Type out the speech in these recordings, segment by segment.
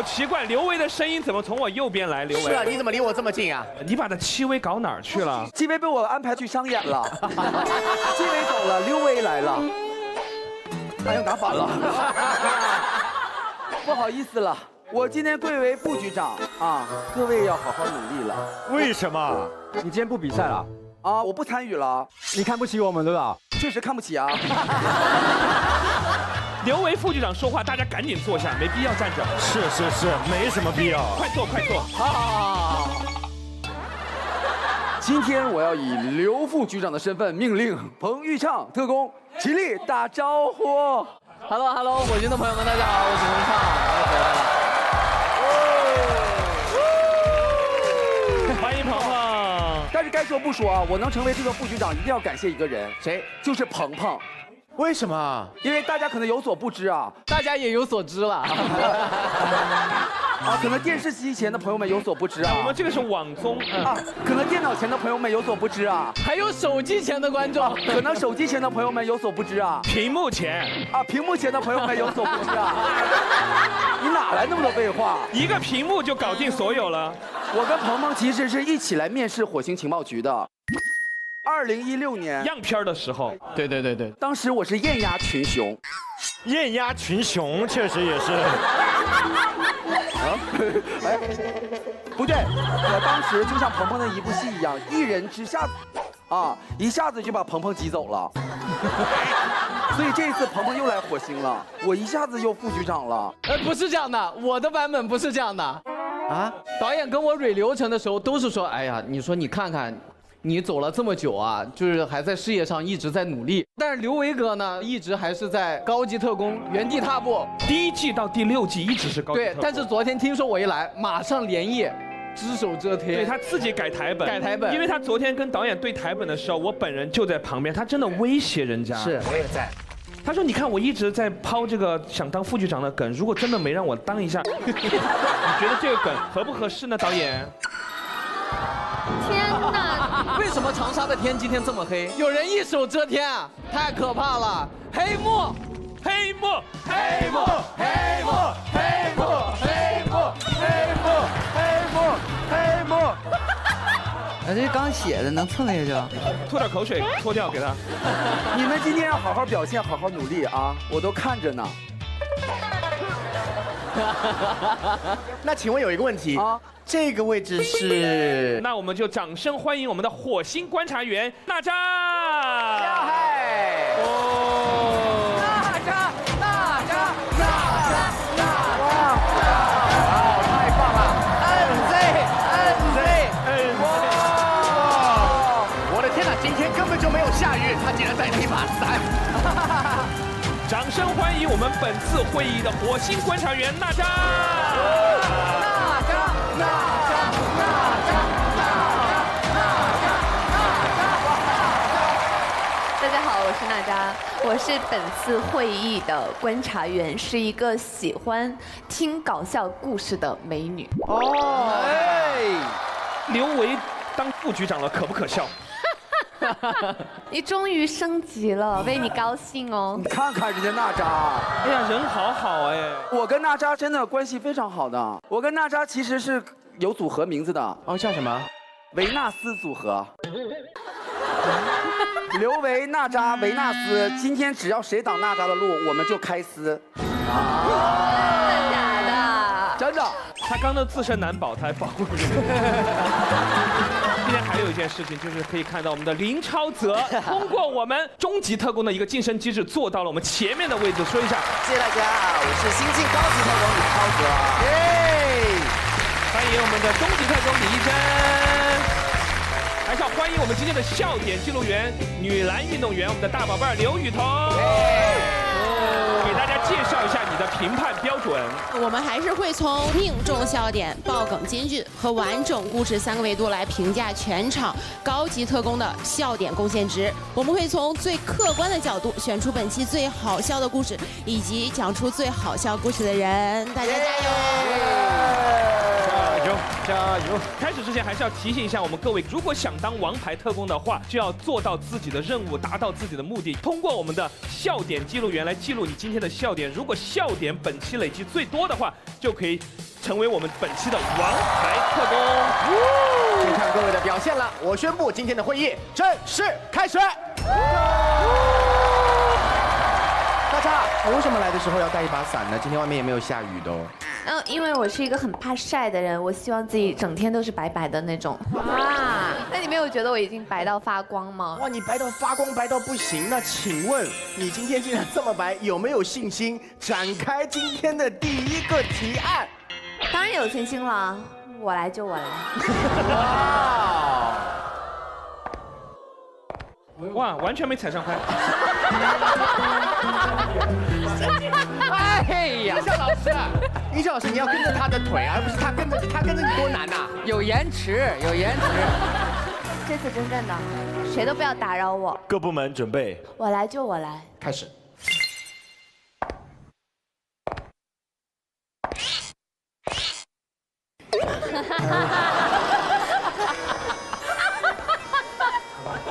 奇怪，刘维的声音怎么从我右边来？刘维，是啊，你怎么离我这么近啊？你把他戚薇搞哪儿去了？戚薇被我安排去商演了，戚薇走了，刘维来了。哎呦，打反了，不好意思了，我今天贵为副局长啊，各位要好好努力了。为什么？你今天不比赛了？啊，我不参与了。你看不起我们对吧？确实看不起啊。刘维副局长说话，大家赶紧坐下，没必要站着。是，没什么必要。快坐，快坐。好。今天我要以刘副局长的身份命令彭昱畅特工起立打招呼。Hello， 火星的朋友们，大家好，我是彭昱畅，欢迎鹏鹏。但是该说不说啊，我能成为这个副局长，一定要感谢一个人，谁？就是鹏鹏。为什么？因为大家可能有所不知啊，大家也有所知了。啊，可能电视机前的朋友们有所不知啊。我们这个是网综啊，可能电脑前的朋友们有所不知啊。还有手机前的观众，可能手机前的朋友们有所不知啊。屏幕前啊，屏幕前的朋友们有所不知啊。你哪来那么多废话？一个屏幕就搞定所有了。我跟鹏鹏其实是一起来面试火星情报局的。2016年样片的时候，对，当时我是艳压群雄，艳压群雄确实也是。哎，不对，我当时就像鹏鹏的一部戏一样，一人之下，啊，一下子就把鹏鹏挤走了。所以这一次鹏鹏又来火星了，我一下子又副局长了。不是这样的，我的版本不是这样的。啊，导演跟我蕊流程的时候都是说，哎呀，你说你看看。你走了这么久啊，就是还在事业上一直在努力，但是刘维哥呢，一直还是在高级特工原地踏步。第1季到第6季一直是高级特工。对，但是昨天听说我一来，马上连夜只手遮天。对他自己改台本，因为他昨天跟导演对台本的时候，我本人就在旁边，他真的威胁人家。是，我也在。他说：“你看，我一直在抛这个想当副局长的梗，如果真的没让我当一下，你觉得这个梗合不合适呢？导演？”天哪！为什么长沙的天今天这么黑？有人一手遮天啊，太可怕了！黑幕，黑幕，黑幕，黑幕，黑幕，黑幕，黑幕，黑幕，黑幕。这刚写的，能蹭下去？吐点口水，脱掉给他。你们今天要好好表现，好好努力啊！我都看着呢。那请问有一个问题啊，这个位置是？那我们就掌声欢迎我们的火星观察员娜扎。呀嗨！哦，娜扎，娜扎，娜扎，娜扎！哇，太棒了！NZ，哇！我的天哪，今天根本就没有下雨，他竟然带了一把伞。掌声欢迎我们本次会议的火星观察员娜扎。娜扎，娜扎，娜扎，娜扎，娜扎。大家好，我是娜扎，我是本次会议的观察员，是一个喜欢听搞笑故事的美女。哦，哎，刘维当副局长了，可不可笑？你终于升级了，为你高兴哦。你看看人家娜扎，哎呀，人好好哎。我跟娜扎真的关系非常好的。我跟娜扎其实是有组合名字的。哦，叫什么？维纳斯组合。刘维、娜扎、维纳斯，今天只要谁挡娜扎的路，我们就开撕。真的假的？真的。他刚刚自身难保，他还保护你。今天还有一件事情，就是可以看到我们的林超泽通过我们终极特工的一个晋升机制，做到了我们前面的位置。说一下，谢谢大家，我是新晋高级特工林超泽。耶！欢迎我们的终极特工李一珍。还是要欢迎我们今天的笑点记录员、女篮运动员，我们的大宝贝儿刘雨桐。给大家介绍一下你的评判标准。我们还是会从命中笑点、爆梗金句和完整故事3个维度来评价全场高级特工的笑点贡献值。我们会从最客观的角度选出本期最好笑的故事，以及讲出最好笑故事的人。大家加油！油加油！开始之前还是要提醒一下我们各位，如果想当王牌特工的话，就要做到自己的任务，达到自己的目的。通过我们的笑点记录员来记录你今天的笑点，如果笑点本期累积最多的话，就可以成为我们本期的王牌特工。就看各位的表现了。我宣布今天的会议正式开始。大家，为什么来的时候要带一把伞呢？今天外面也没有下雨的哦。因为我是一个很怕晒的人，我希望自己整天都是白白的那种。啊，那你没有觉得我已经白到发光吗？哇，你白到发光，白到不行。那请问你今天既然这么白，有没有信心展开今天的第一个提案？当然有信心了，我来就我来。哇，完全没踩上拍。哎呀，音效老师，音效老师，你要跟着他的腿，而不是他跟着你多难呐！有延迟，有延迟。这次真正的，谁都不要打扰我。各部门准备，我来就我来。开始。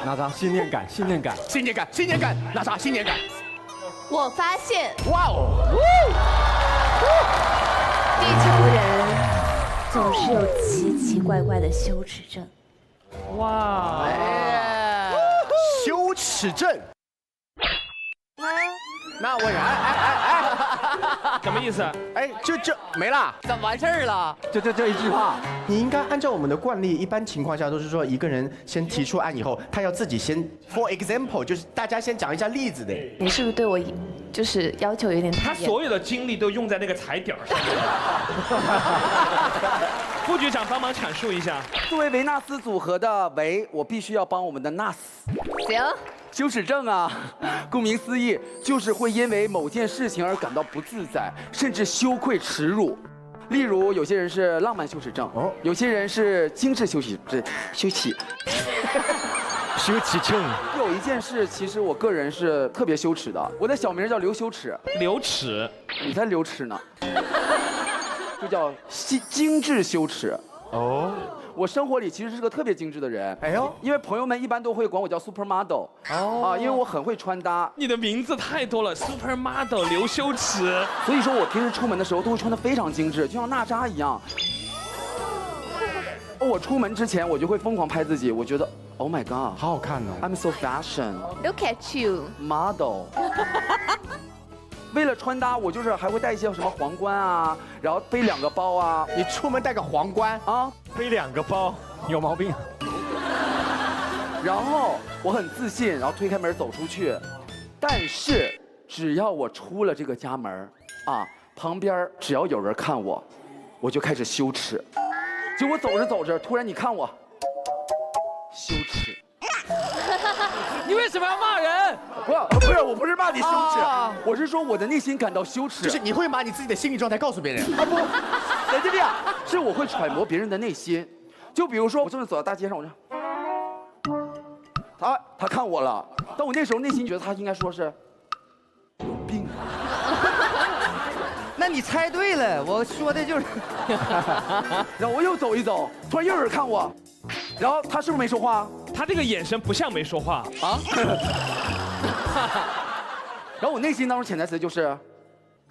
哪吒，信念感，信念感，新年感，新年感，那啥，新年感。我发现，哇哦！地球人总是有奇奇怪怪的羞耻症。哇，羞耻症。那我什么意思？哎，这没了。怎么完事儿了？这一句话，你应该按照我们的惯例，一般情况下都是说一个人先提出案以后，他要自己先 ，for example， 就是大家先讲一下例子的。你是不是对我就是要求有点太严？他所有的精力都用在那个踩点上面。副局长帮忙阐述一下。作为维纳斯组合的维，我必须要帮我们的纳斯。行。羞耻症啊，顾名思义，就是会因为某件事情而感到不自在，甚至羞愧耻辱。例如，有些人是浪漫羞耻症，有些人是精致羞耻症。羞耻症。有一件事，其实我个人是特别羞耻的，我的小名叫刘羞耻。刘耻，你才刘耻呢，就叫精致羞耻。哦。我生活里其实是个特别精致的人，哎呦，因为朋友们一般都会管我叫 supermodel， 哦，因为我很会穿搭。你的名字太多了 ，supermodel 刘羞耻，所以说我平时出门的时候都会穿得非常精致，就像娜扎一样。我出门之前我就会疯狂拍自己，我觉得 Oh my God， 好好看哦 ，I'm so fashion。 Look at you， model。为了穿搭，我就是还会带一些什么皇冠啊，然后背2个包啊。你出门带个皇冠啊，背2个包，有毛病。然后我很自信，然后推开门走出去，但是只要我出了这个家门啊，旁边只要有人看我，我就开始羞耻。就我走着走着，突然你看我，羞耻。你为什么要骂人？不是，我不是骂你羞耻，我是说我的内心感到羞耻。就是你会把你自己的心理状态告诉别人啊？不，在这边是我会揣摩别人的内心。就比如说，我正在走到大街上，我说，他看我了，但我那时候内心觉得他应该说是有病。那你猜对了，我说的就是。然后我又走一走，突然又有人看我，然后他是不是没说话？他这个眼神不像没说话啊。然后我内心当中潜台词就是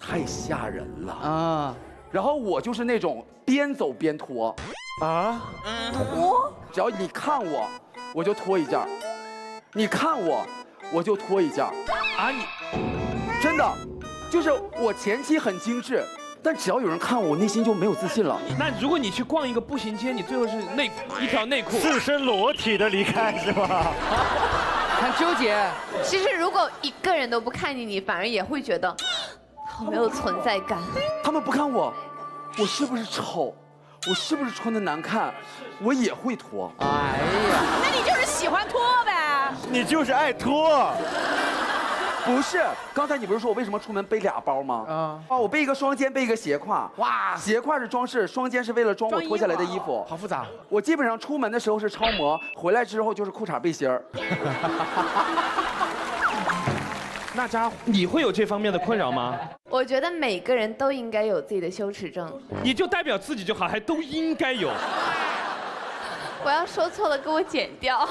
太吓人了啊。然后我就是那种边走边脱啊，脱，只要你看我，我就脱一件；你看我，我就脱一件。啊，你真的就是我前期很精致。但只要有人看我，我内心就没有自信了。那如果你去逛一个步行街，你最后是一条内裤，赤身裸体的离开是吧？很纠结。其实如果一个人都不看你，你反而也会觉得好没有存在感。他们不看我，我是不是丑？我是不是穿的难看？我也会脱。哎呀，那你就是喜欢脱呗？你就是爱脱。不是，刚才你不是说我为什么出门背2包吗？我背一个双肩，背一个斜挎。哇，斜挎是装饰，双肩是为了装我脱下来的衣服。好复杂。我基本上出门的时候是超模，回来之后就是裤衩背心儿。娜扎，你会有这方面的困扰吗？我觉得每个人都应该有自己的羞耻症。你就代表自己就好，还都应该有。我要说错了，给我剪掉。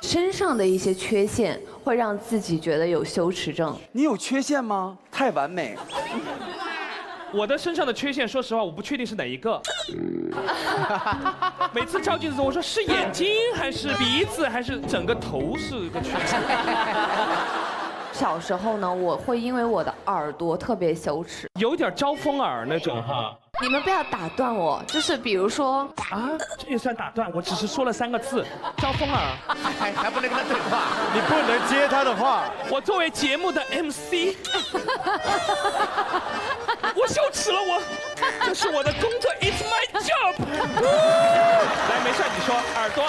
身上的一些缺陷会让自己觉得有羞耻症。你有缺陷吗？太完美。我的身上的缺陷，说实话，我不确定是哪一个。每次照镜子，我说是眼睛还是鼻子还是整个头是个缺陷。小时候呢，我会因为我的耳朵特别羞耻，有点招风耳那种哈。你们不要打断我，就是比如说啊，这也算打断？我只是说了3个字，招风耳。还不能跟他对话，你不能接他的话。我作为节目的 MC， 我羞耻了，这是我的工作 ，It's my job。来，没事，你说耳朵。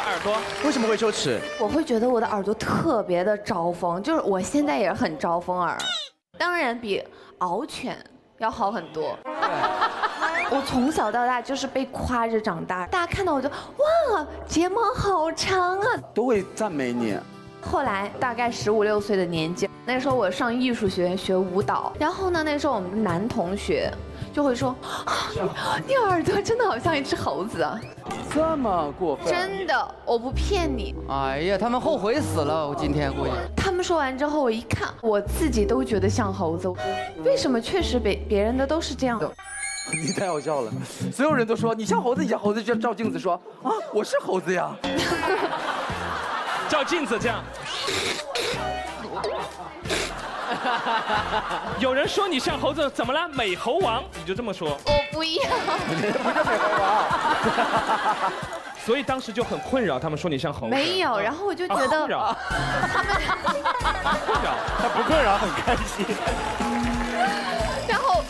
为什么会羞耻？我会觉得我的耳朵特别的招风，就是我现在也很招风耳，当然比獒犬要好很多。我从小到大就是被夸着长大，大家看到我就哇，睫毛好长啊，都会赞美你。后来大概15、16岁的年纪，那时候我上艺术学院学舞蹈，然后呢，那时候我们的男同学就会说，你耳朵真的好像一只猴子啊，这么过分？真的，我不骗你。哎呀，他们后悔死了，我今天估计。他们说完之后，我一看，我自己都觉得像猴子，为什么？确实别人的都是这样的。你太好笑了，所有人都说你像猴子，你像猴子，就照镜子说啊，我是猴子呀。照镜子这样。有人说你像猴子，怎么了？美猴王，你就这么说。我不要。不是美猴王。所以当时就很困扰，他们说你像猴子。没有，然后我就觉得困扰。他们困扰，他不困扰，很开心。然后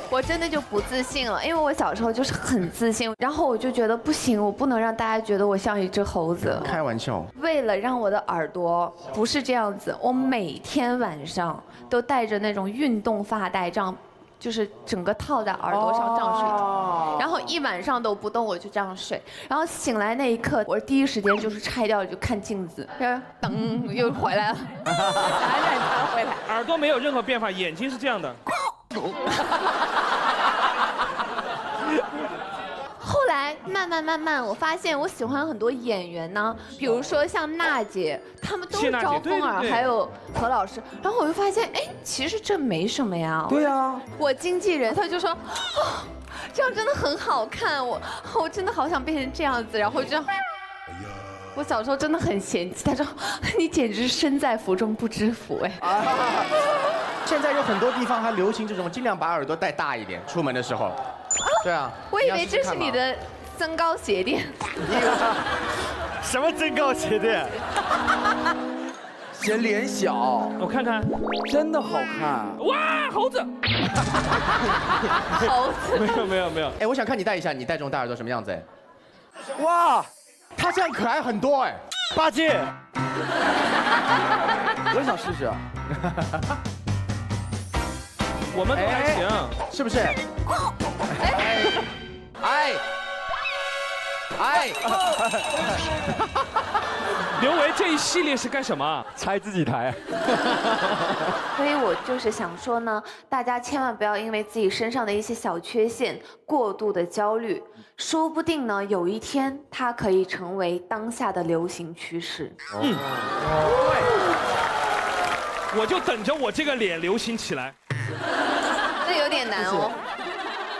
我真的就不自信了，因为我小时候就是很自信，然后我就觉得不行，我不能让大家觉得我像一只猴子。开玩笑。为了让我的耳朵不是这样子，我每天晚上都带着那种运动发带，这样就是整个套在耳朵上这样睡，然后一晚上都不动，我就这样睡，然后醒来那一刻，我第一时间就是拆掉就看镜子，然后噔又回来了，才回来。耳朵没有任何变化，眼睛是这样的。后来慢慢，我发现我喜欢很多演员呢，比如说像娜姐，他们都是招风耳，还有何老师。然后我就发现，哎，其实这没什么呀。对呀。我经纪人他就说，哦，这样真的很好看，我真的好想变成这样子，然后这样。我小时候真的很嫌弃，他说你简直是身在福中不知福哎。现在有很多地方还流行这种，尽量把耳朵带大一点，出门的时候。对啊。我以为这是你的增高鞋垫。什么增高鞋垫？显脸小。我看看，真的好看。哇，猴子。猴子。没有。哎，我想看你戴一下，你戴这种大耳朵什么样子？哎。哇，他这样可爱很多哎。八戒。我想试试。我们都还行，是不是？刘维这一系列是干什么？拆自己台。所以我就是想说呢，大家千万不要因为自己身上的一些小缺陷过度的焦虑，说不定呢有一天它可以成为当下的流行趋势。对，我就等着我这个脸流行起来。这有点难哦。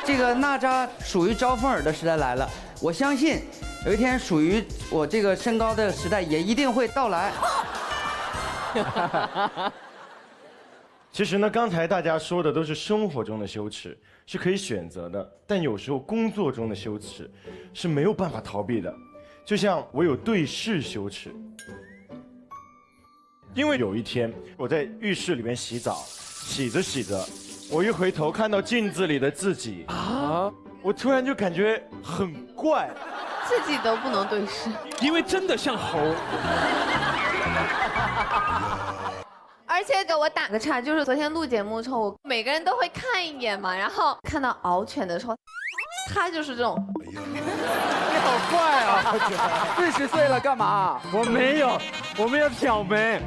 这个娜扎属于招风耳的时代来了，我相信有一天属于我这个身高的时代也一定会到来。其实呢，刚才大家说的都是生活中的羞耻，是可以选择的，但有时候工作中的羞耻是没有办法逃避的。就像我有对视羞耻，因为有一天我在浴室里面洗澡，洗着洗着，我一回头看到镜子里的自己啊，我突然就感觉很怪，自己都不能对视，因为真的像猴。而且给我打个岔，就是昨天录节目的时候，我每个人都会看一眼嘛，然后看到獒犬的时候，他就是这种。你好怪啊！40岁了干嘛？我没有，我没有挑眉。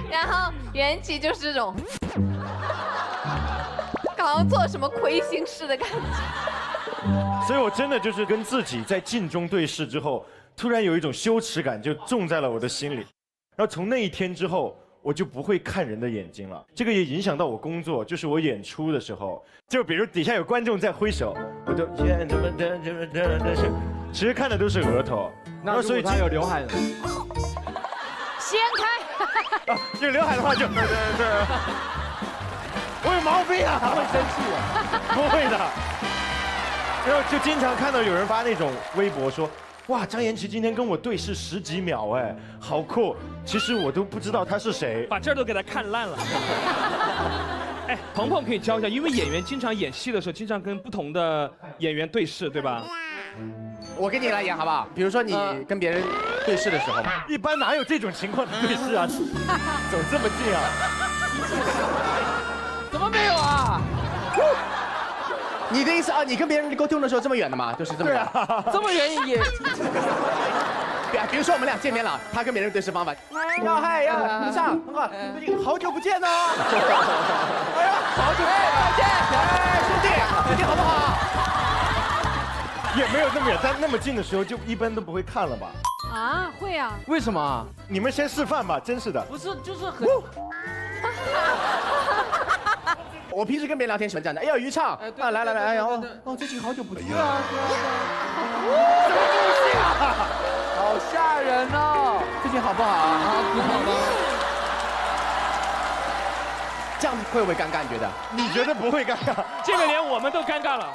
然后袁琪就是这种。好像做什么亏心事的感觉。所以我真的就是跟自己在镜中对视之后，突然有一种羞耻感就种在了我的心里。然后从那一天之后，我就不会看人的眼睛了。这个也影响到我工作，就是我演出的时候，就比如底下有观众在挥手，我就其实看的都是额头。那所以他有刘海的，掀开。有刘海的话就我有毛病啊！他会生气啊？不会的。然后就经常看到有人发那种微博说，哇，张延琪今天跟我对视10几秒，哎，好酷。其实我都不知道他是谁，把这儿都给他看烂了。哎，鹏鹏可以教一下，因为演员经常演戏的时候，经常跟不同的演员对视，对吧？我跟你来演好不好？比如说你跟别人对视的时候，一般哪有这种情况的对视啊？走这么近啊？怎么没有啊？你的意思啊？你跟别人沟通的时候这么远的吗？就是这么远，这么远也。比如说我们俩见面了，他跟别人对视方法，嗨呀，你上，最近好久不见呢。哎呀，好久不见，再见，哎，兄弟，最近好不好？也没有那么远，但那么近的时候就一般都不会看了吧？啊，会啊。为什么？你们先示范吧，真是的。不是，就是很。我平时跟别人聊天喜欢这样的，哎呀，于畅，啊，来，哎呀，最近好久不见。对啊，什么东西啊？好吓人哦！最近好不好啊？挺好的。这样会不会尴尬？你觉得？你觉得不会尴尬？这个连我们都尴尬了。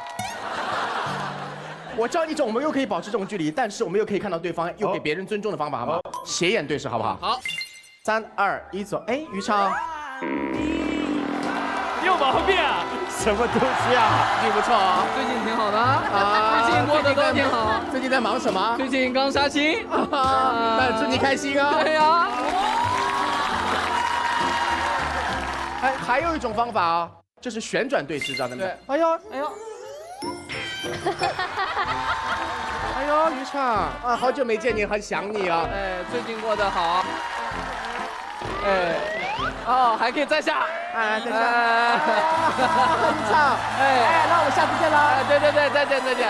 我教你一种我们又可以保持这种距离，但是我们又可以看到对方，又给别人尊重的方法，好不好？斜眼对视，好不好？好。3、2、1，走。哎，于畅。有毛病啊！什么东西啊？最近不错啊，最近挺好的啊，最近过得都挺好。最近在忙什么？最近刚杀青，那祝你开心啊！对呀。哎，还有一种方法啊，就是旋转对视，知道吗？对。哎呦，哎呦，于畅啊，好久没见你，很想你啊。哎，最近过得好。哎，哦，还可以再下。哎，再下。于畅，哎，那我们下次见了。哎，对，再见。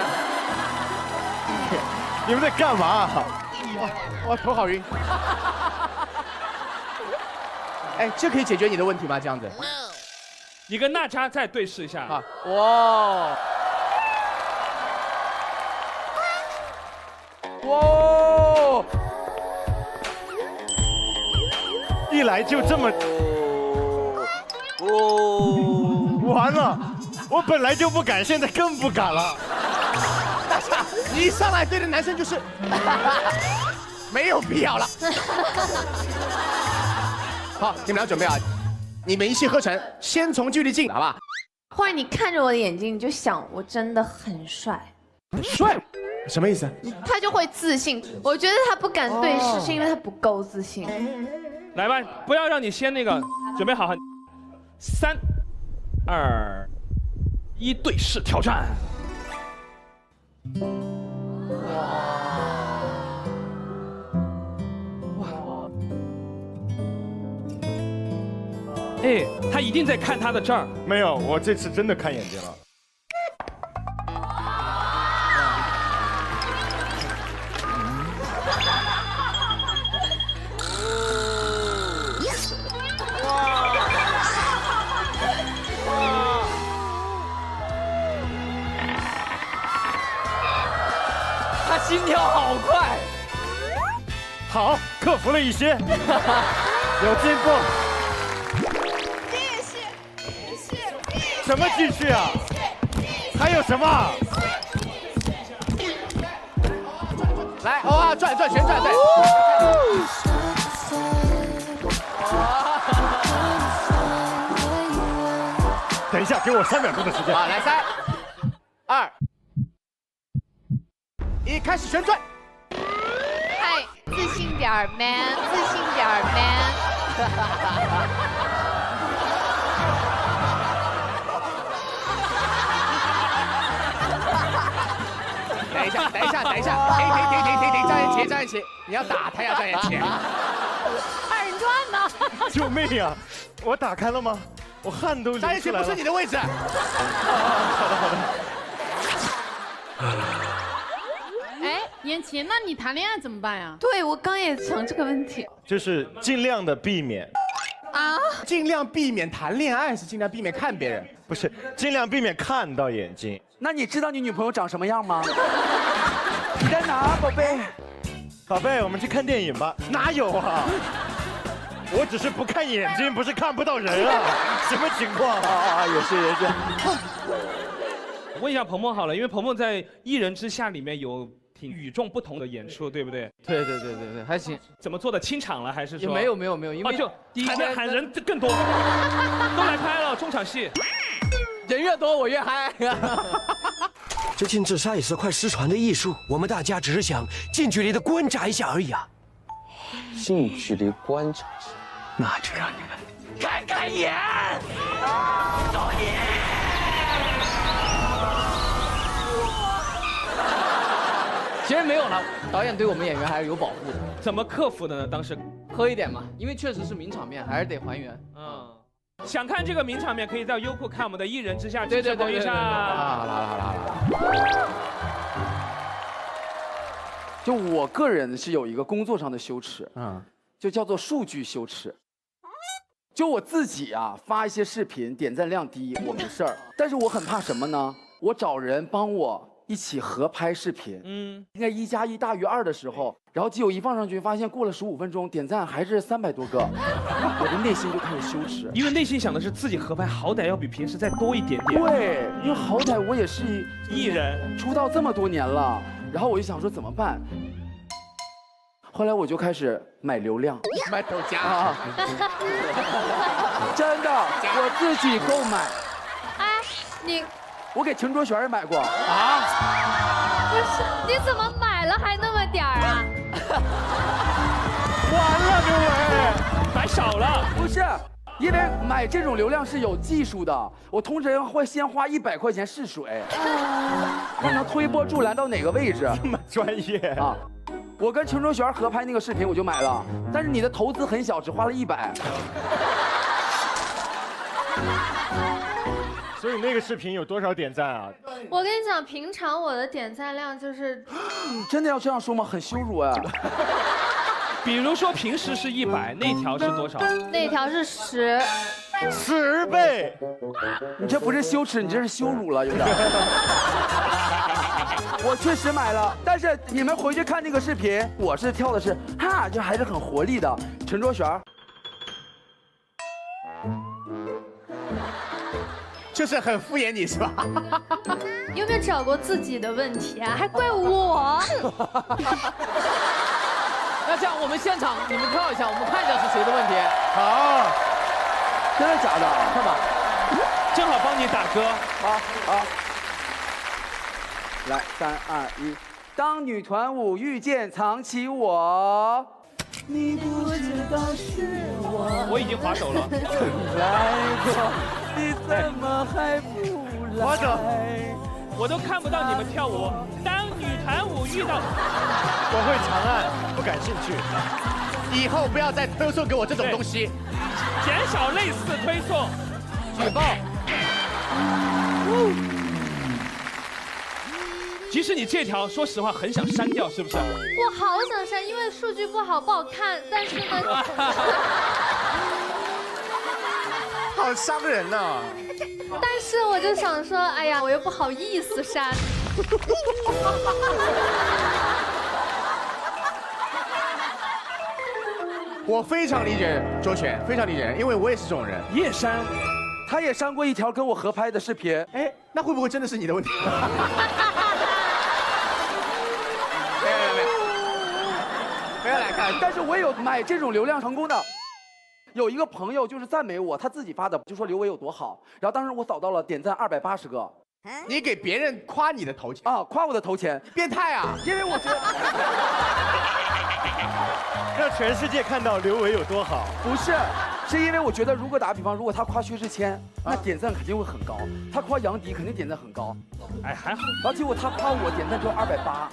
你们在干嘛？我头好晕。哎，这可以解决你的问题吗？这样子。你跟娜扎再对视一下啊！哇！一来就这么，完了！我本来就不敢，现在更不敢了。大家，你一上来对着男生就是没有必要了。好，你们俩准备啊！你们一气呵成，先从距离近，好吧？或者你看着我的眼睛，你就想我真的很帅。很帅？什么意思？他就会自信。我觉得他不敢对视，是因为他不够自信。来吧，不要让你先那个，准备好，3、2、1，对视挑战。哎，他一定在看他的这儿。没有，我这次真的看眼睛了。他心跳好快。好，克服了一些，有进步。什么继续啊？还有什么？来，转旋转，对。等一下，给我3秒钟的时间。好，来3、2、1，开始旋转。嗨，自信点儿 ，man， 自信点儿 ，man。等一下，停，张延琪，你要打他呀，张延琪。二人转呢？救命呀！我打开了吗？我汗都流出来了。张艺兴不是你的位置。好的好的。哎，言情，那你谈恋爱怎么办呀？对，我刚也想这个问题。就是尽量的避免。啊？尽量避免谈恋爱，是尽量避免看别人，不是尽量避免看到眼睛。那你知道你女朋友长什么样吗？你在哪，宝贝？宝贝，我们去看电影吧。哪有啊？我只是不看眼睛，不是看不到人啊！什么情况啊？也是也是。问一下鹏鹏好了，因为鹏鹏在《一人之下》里面有挺与众不同的演出，对不对？对，还行。怎么做的？清场了还是说？没有，因为就喊人更多，都来拍了中场戏，人越多我越嗨。这禁自杀也是快失传的艺术，我们大家只是想近距离的观察一下而已啊。近距离观察，那就让你们看看眼。导演。其实没有了，导演对我们演员还是有保护的。怎么克服的呢？当时喝一点嘛，因为确实是名场面，还是得还原。想看这个名场面，可以在优酷看我们的《一人之下》。对。彭昱畅。好了。就我个人是有一个工作上的羞耻，就叫做数据羞耻。就我自己啊，发一些视频点赞量低，我没事儿，但是我很怕什么呢？我找人帮我一起合拍视频，应该1+1大于2的时候，然后结果一放上去，发现过了15分钟，点赞还是300多个，我的内心就开始羞耻，因为内心想的是自己合拍好歹要比平时再多一点点。对，因为好歹我也是艺人，出道这么多年了，然后我就想说怎么办？后来我就开始买流量，买抖加真的，我自己购买。哎，我给陈卓璇也买过不是，你怎么买了还那么点儿啊？完了，刘伟，买少了。不是，因为买这种流量是有技术的，我通常会先花100块钱试水，看能推波助澜到哪个位置。这么专业啊！我跟陈卓璇合拍那个视频我就买了，但是你的投资很小，只花了100。所以那个视频有多少点赞啊？我跟你讲，平常我的点赞量就是，真的要这样说吗？很羞辱哎。比如说平时是100，那条是多少？那条是10倍。你这不是羞耻，你这是羞辱了，有点。我确实买了，但是你们回去看那个视频，我是跳的是哈，就还是很活力的。陈卓璇。就是很敷衍你是吧？有没有找过自己的问题啊？还怪我？那这样，我们现场你们跳一下，我们看一下是谁的问题。好，真的假的？看吧，正好帮你打歌。好，来，3、2、1，当女团舞遇见藏起我。你不知道是我已经滑手了。来过，你怎么还不来？滑手，我都看不到你们跳舞。当女团舞遇到，我会长按，不感兴趣。以后不要再推送给我这种东西，减少类似推送，举报。其实你这条，说实话很想删掉，是不是？我好想删，因为数据不好看，但是呢，好伤人呐。但是我就想说，哎呀，我又不好意思删。我非常理解卓璇，非常理解，因为我也是这种人。你也删，他也删过一条跟我合拍的视频。哎，那会不会真的是你的问题？没有来看，但是我有买这种流量成功的。有一个朋友就是赞美我，他自己发的，就说刘伟有多好。然后当时我扫到了点赞280个。你给别人夸你的头钱啊？夸我的头钱，变态啊！因为我觉得让全世界看到刘伟有多好。不是，是因为我觉得如果打个比方，如果他夸薛之谦，那点赞肯定会很高；他夸杨迪，肯定点赞很高。哎，还好。然后结果他夸我点赞只有280，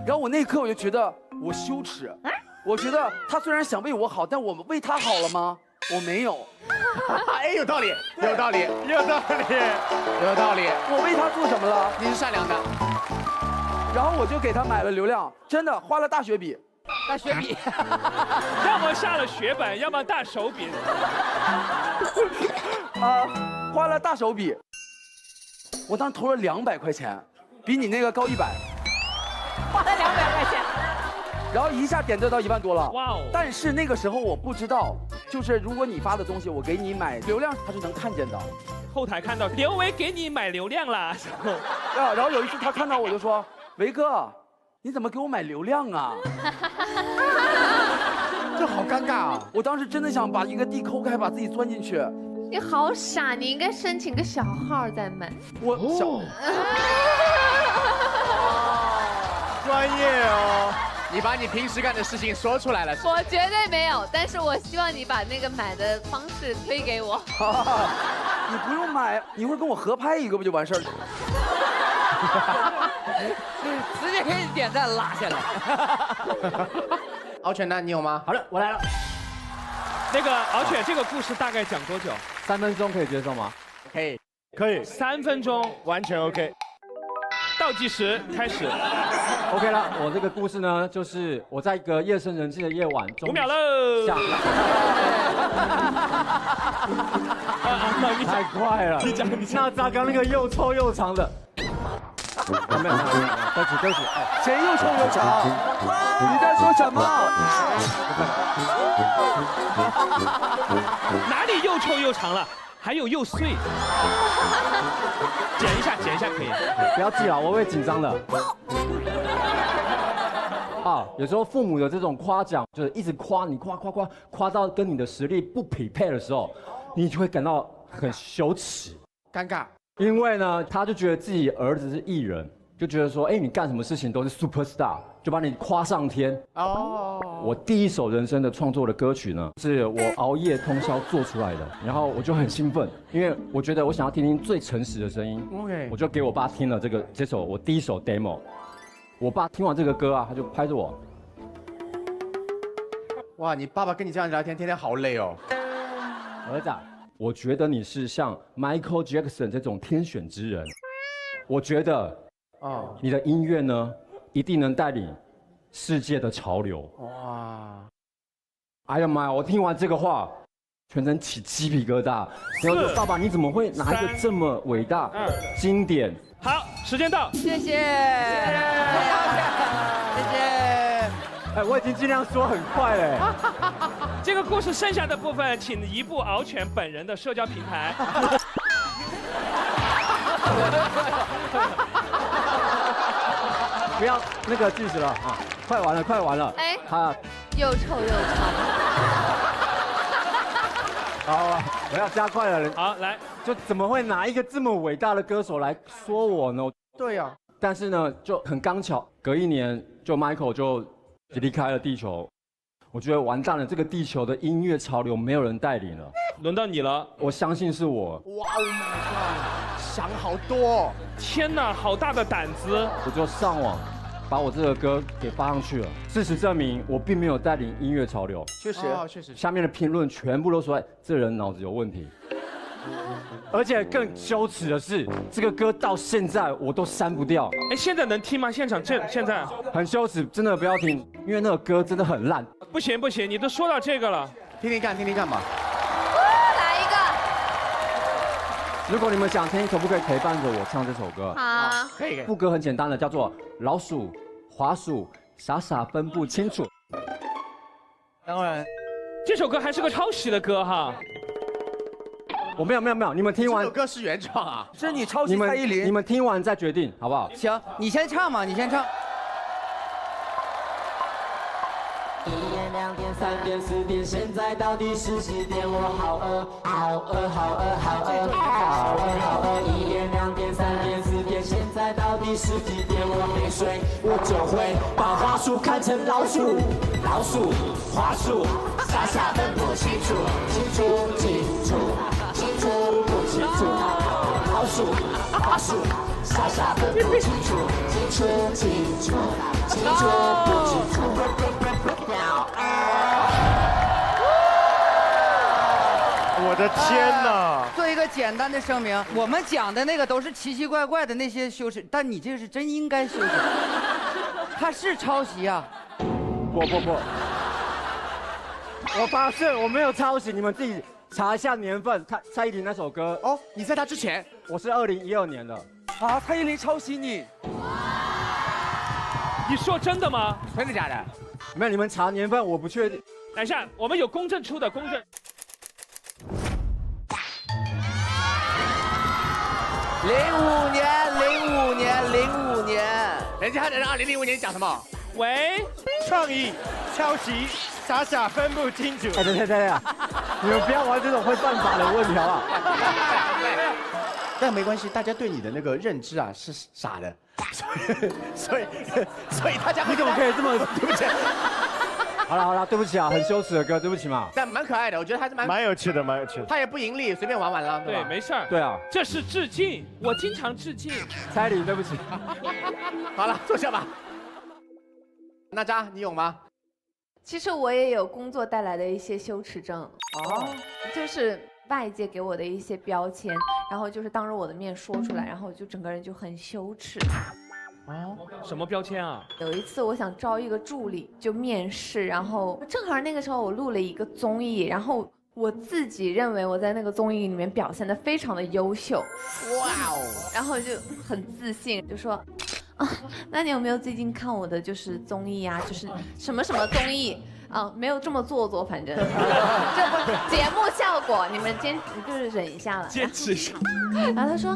然后我那一刻我就觉得我羞耻。我觉得他虽然想为我好，但我为他好了吗？我没有。哎，有道理，有道理，有道理，有道理。我为他做什么了？你是善良的。然后我就给他买了流量，真的花了大血笔。大血笔，要么下了血本，要么大手笔。花了大手笔。我当时投了200块钱，比你那个高100。花了200块钱。然后一下点赞到1万多了。哇哦！但是那个时候我不知道，就是如果你发的东西，我给你买流量，他是能看见的。后台看到刘维给你买流量啦。然后有一次他看到我就说：“维哥，你怎么给我买流量啊？”这好尴尬啊！我当时真的想把一个地抠开，把自己钻进去。你好傻，你应该申请个小号再买。我小。专业哦。你把你平时干的事情说出来了。我绝对没有，但是我希望你把那个买的方式推给我。你不用买，你一会儿跟我合拍一个不就完事儿了？直接可以点赞拉下来。敖犬呢？你有吗？好了，我来了。那个敖犬，这个故事大概讲多久？3分钟可以接受吗？可以，可以。3分钟，完全 OK。倒计时开始。OK 了，我这个故事呢，就是我在一个夜深人静的夜晚，5秒喽。你太快了，你讲。那扎刚那个又臭又长的，没有，对不起，谁又臭又长？你在说什么？哪里又臭又长了？还有又碎。剪一下可以。不要记了，我会紧张的。有时候父母的这种夸奖，就是一直夸你，夸到跟你的实力不匹配的时候，你就会感到很羞耻、尴尬。因为呢，他就觉得自己儿子是艺人，就觉得说，哎，你干什么事情都是 super star， 就把你夸上天。我第一首人生的创作的歌曲呢，是我熬夜通宵做出来的，然后我就很兴奋，因为我觉得我想要听听最诚实的声音。我就给我爸听了这首我第一首 demo。我爸听完这个歌啊，他就拍着我。哇，你爸爸跟你这样聊天，天天好累哦。儿子，我觉得你是像 Michael Jackson 这种天选之人。我觉得，你的音乐呢，一定能带领世界的潮流。哇！哎呀妈呀！我听完这个话，全身起鸡皮疙瘩。然后爸爸，你怎么会拿一个这么伟大、经典？好，时间到。谢谢。哎，我已经尽量说很快嘞。这个故事剩下的部分，请移步敖犬本人的社交平台。不要那个计时了啊！快完了。哎，他又臭又长。好，我要加快了。好，来，就怎么会拿一个这么伟大的歌手来说我呢？对呀。但是呢，就很刚巧，隔1年就 Michael 就离开了地球。我觉得完蛋了，这个地球的音乐潮流没有人带领了。轮到你了，我相信是我。哇 ，Oh my god， 想好多！天哪，好大的胆子！我就上网把我这个歌给发上去了。事实证明，我并没有带领音乐潮流。确实。下面的评论全部都说，这人脑子有问题。而且更羞耻的是，这个歌到现在我都删不掉。哎，现在能听吗？现场现在很羞耻，真的不要听，因为那个歌真的很烂。不行，你都说到这个了，听听看吧。来一个。如果你们想听，可不可以陪伴着我唱这首歌？好，可以。副歌很简单的，叫做老鼠、滑鼠，傻傻分不清楚。当然，这首歌还是个抄袭的歌哈。我没有，你们听完。这首歌是原创啊，是你抄袭蔡依林。你们听完再决定，好不好？行，你先唱嘛，你先唱。1点、2点、3点、4点，现在到底是几点？我好饿！1点、2点、3点、4点，现在到底是几点？我没睡，我就会把花束看成老鼠，花束，傻傻分不清楚，不清楚，老鼠，花束，傻傻分不清楚，清楚，不清楚。我的天哪！做一个简单的声明，我们讲的那个都是奇奇怪怪的那些羞耻，但你这个是真应该羞耻。他是抄袭啊！不，我发誓我没有抄袭，你们自己查一下年份。蔡依林那首歌哦，你在他之前，我是2012年的。啊，蔡依林抄袭你？你说真的吗？真的假的？没有，你们查年份，我不确定。等一下，我们有公证出的公证。05年，人家2005年讲什么？喂，创意抄袭，傻分不清楚。对，你们不要玩这种会犯法的问题好不好？但没关系，大家对你的那个认知啊是傻的，所以大家你怎么可以这么对不起？好了，对不起啊，很羞耻的歌，对不起嘛。但蛮可爱的，我觉得还是蛮有趣的。他也不盈利，随便玩玩了，对，没事儿。对啊，这是致敬，我经常致敬。蔡依林，对不起。好了，坐下吧。娜扎，你有吗？其实我也有工作带来的一些羞耻症。哦，就是外界给我的一些标签，然后就是当着我的面说出来，然后就整个人就很羞耻。哦，什么标签啊？有一次我想招一个助理，就面试，然后正好那个时候我录了一个综艺，然后我自己认为我在那个综艺里面表现得非常的优秀，哇哦，然后就很自信，就说，啊，那你有没有最近看我的就是综艺啊，就是什么什么综艺？啊，没有这么做作，反正这不节目效果，你们就是忍一下了，坚持一下。然后他说，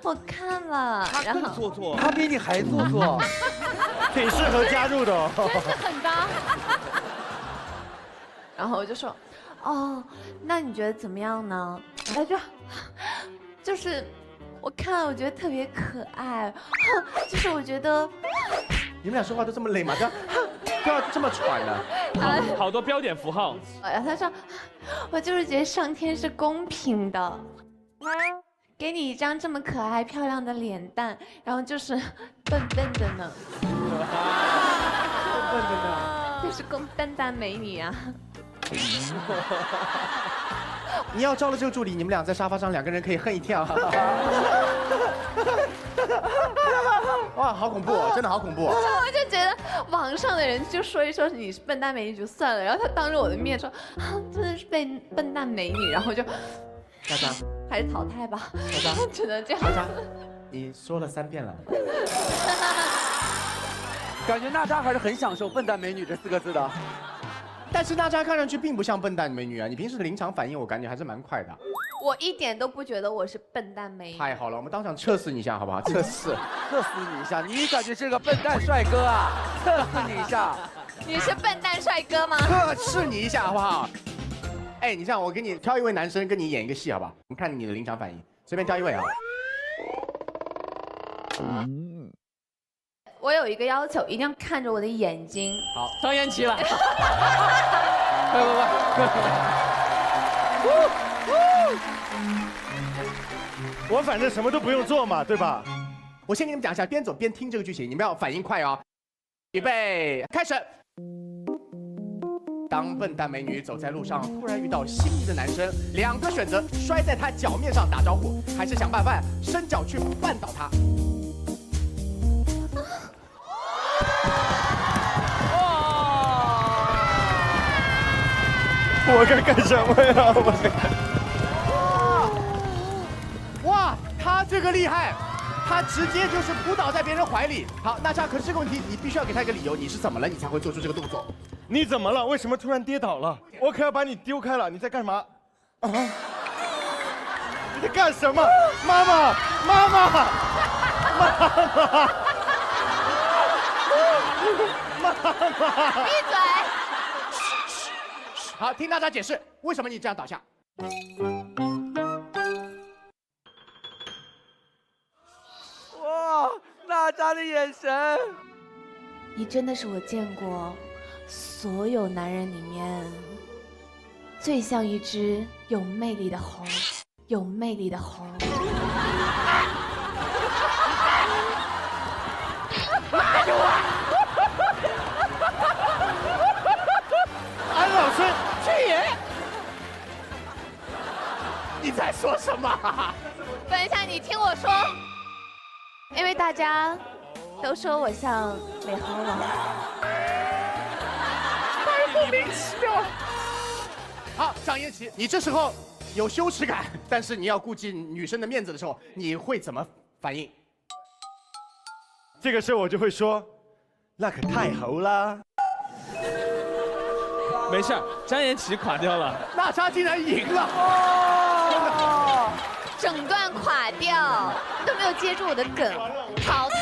我看了，他更做作，他比你还做作，挺适合加入的哦，真是很搭。然后我就说，哦，那你觉得怎么样呢？他就是我看了，我觉得特别可爱，就是我觉得。你们俩说话都这么累吗？都要这么喘的，好多标点符号。然后他说，我就是觉得上天是公平的，给你一张这么可爱漂亮的脸蛋，然后就是笨笨的呢，笨笨的呢，就是笨蛋美女啊。你要招了这个助理，你们俩在沙发上2个人可以哼一跳。哇，好恐怖哦，真的好恐怖哦！我就觉得网上的人就说一说你是笨蛋美女就算了，然后他当着我的面说，啊，真的是笨蛋美女，然后就，娜扎，还是淘汰吧，娜扎，只能这样。娜扎，你说了3遍了。感觉娜扎还是很享受“笨蛋美女”这4个字的。但是娜扎看上去并不像笨蛋美女啊，你平时的临场反应我感觉还是蛮快的。我一点都不觉得我是笨蛋美女。太好了，我们当场测试你一下好不好？测试你一下，你感觉是个笨蛋帅哥啊？测试你一下。你是笨蛋帅哥吗？测试你一下好不好？哎，你这样，我给你挑一位男生跟你演一个戏好不好？我们看你的临场反应，随便挑一位啊。我有一个要求，一定要看着我的眼睛。好，张延琪来。我反正什么都不用做嘛，对吧？我先给你们讲一下，边走边听这个剧情，你们要反应快哦。预备，开始。当笨蛋美女走在路上，突然遇到心仪的男生，2个选择：摔在他脚面上打招呼，还是想办法伸脚去绊倒他。我该干什么呀？哇，他这个厉害，他直接就是扑倒在别人怀里。好，娜扎，可是这个问题你必须要给他一个理由，你是怎么了，你才会做出这个动作？你怎么了？为什么突然跌倒了？我可要把你丢开了！你在干什么？啊！你在干什么？妈妈，妈妈，妈妈，妈妈！闭嘴！好，听娜扎解释，为什么你这样倒下？哇，娜扎的眼神，你真的是我见过所有男人里面最像一只有魅力的猴，有魅力的猴。妈呀！安老师，去也！因为大家都说我像李航王。太莫名其妙了。好，张颜齐，你这时候有羞耻感，但是你要顾及女生的面子的时候，你会怎么反应？这个时候我就会说，那可太猴啦。没事，张颜齐垮掉了，娜扎竟然赢了，整段垮掉，都没有接住我的梗，淘汰。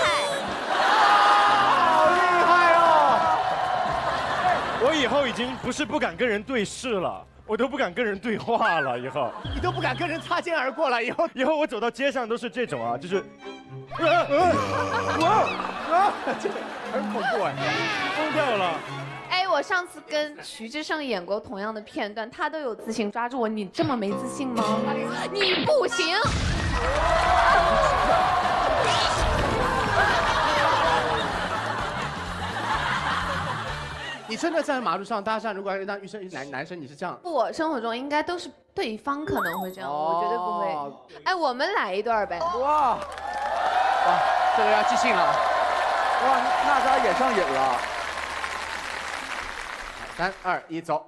好厉害哦！我以后已经不是不敢跟人对视了，我都不敢跟人对话了。以后你都不敢跟人擦肩而过了。以后我走到街上都是这种啊，就是，这很恐怖哎，疯掉了。哎，我上次跟徐志胜演过同样的片段，他都有自信抓住我，你这么没自信吗？你不行。你真的在马路上搭讪，如果让遇上男生，你是这样？我生活中应该都是对方可能会这样，我绝对不会。哎，我们来一段呗。哇，这个要即兴了。哇，娜扎也上瘾了。3、2、1，走。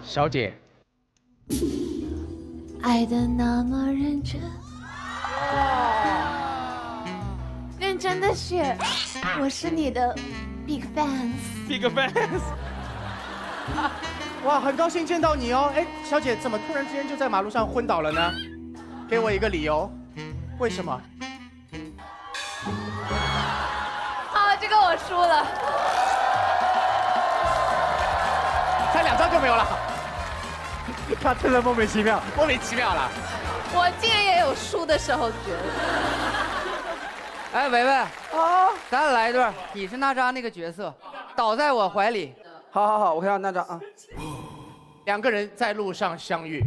小姐，爱的那么认真，认真的雪，我是你的 big fans。big fans。哇，很高兴见到你哦。哎，小姐，怎么突然之间就在马路上昏倒了呢？给我一个理由，为什么？好，这个我输了。才2张就没有了。他真的莫名其妙，莫名其妙了。我竟然也有输的时候，觉得。哎，维维啊，咱来一段，你是娜扎那个角色，倒在我怀里。好，我看到娜扎啊。2个人在路上相遇，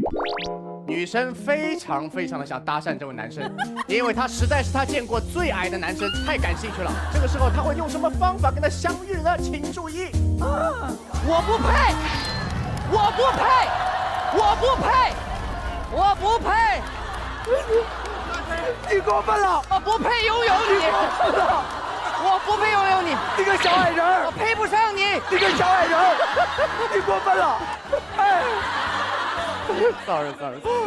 女生非常的想搭讪这位男生，因为他实在是他见过最矮的男生，太感兴趣了。这个时候他会用什么方法跟他相遇呢？请注意。我不配，我不配，我不配，我不配，你过分了，我不配拥有你，我不配拥有你，你个小矮人，我配不上你，你个小矮人，你过分了，哎 ，sorry，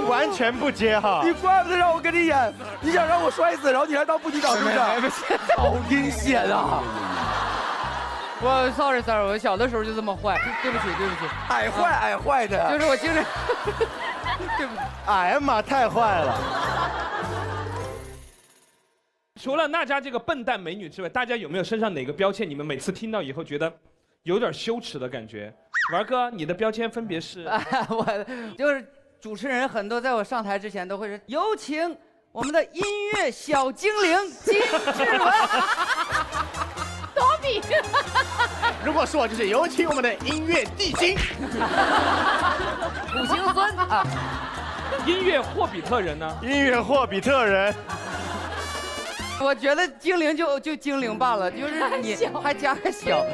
完全不接哈，你怪不得让我跟你演，你想让我摔死，然后你还当不敌长是不是？好阴险啊！我 sorry， 我小的时候就这么坏，对不起，矮坏的，就是我精神，对不起，哎呀妈，太坏了。除了娜扎这个笨蛋美女之外，大家有没有身上哪个标签你们每次听到以后觉得有点羞耻的感觉？玩哥，你的标签分别是？我就是主持人很多在我上台之前都会说，有请我们的音乐小精灵金志文。多比。如果是我，就是有请我们的音乐地精土行孙啊，音乐霍比特人呢？音乐霍比特人。我觉得精灵就精灵罢了，就是你还加个小。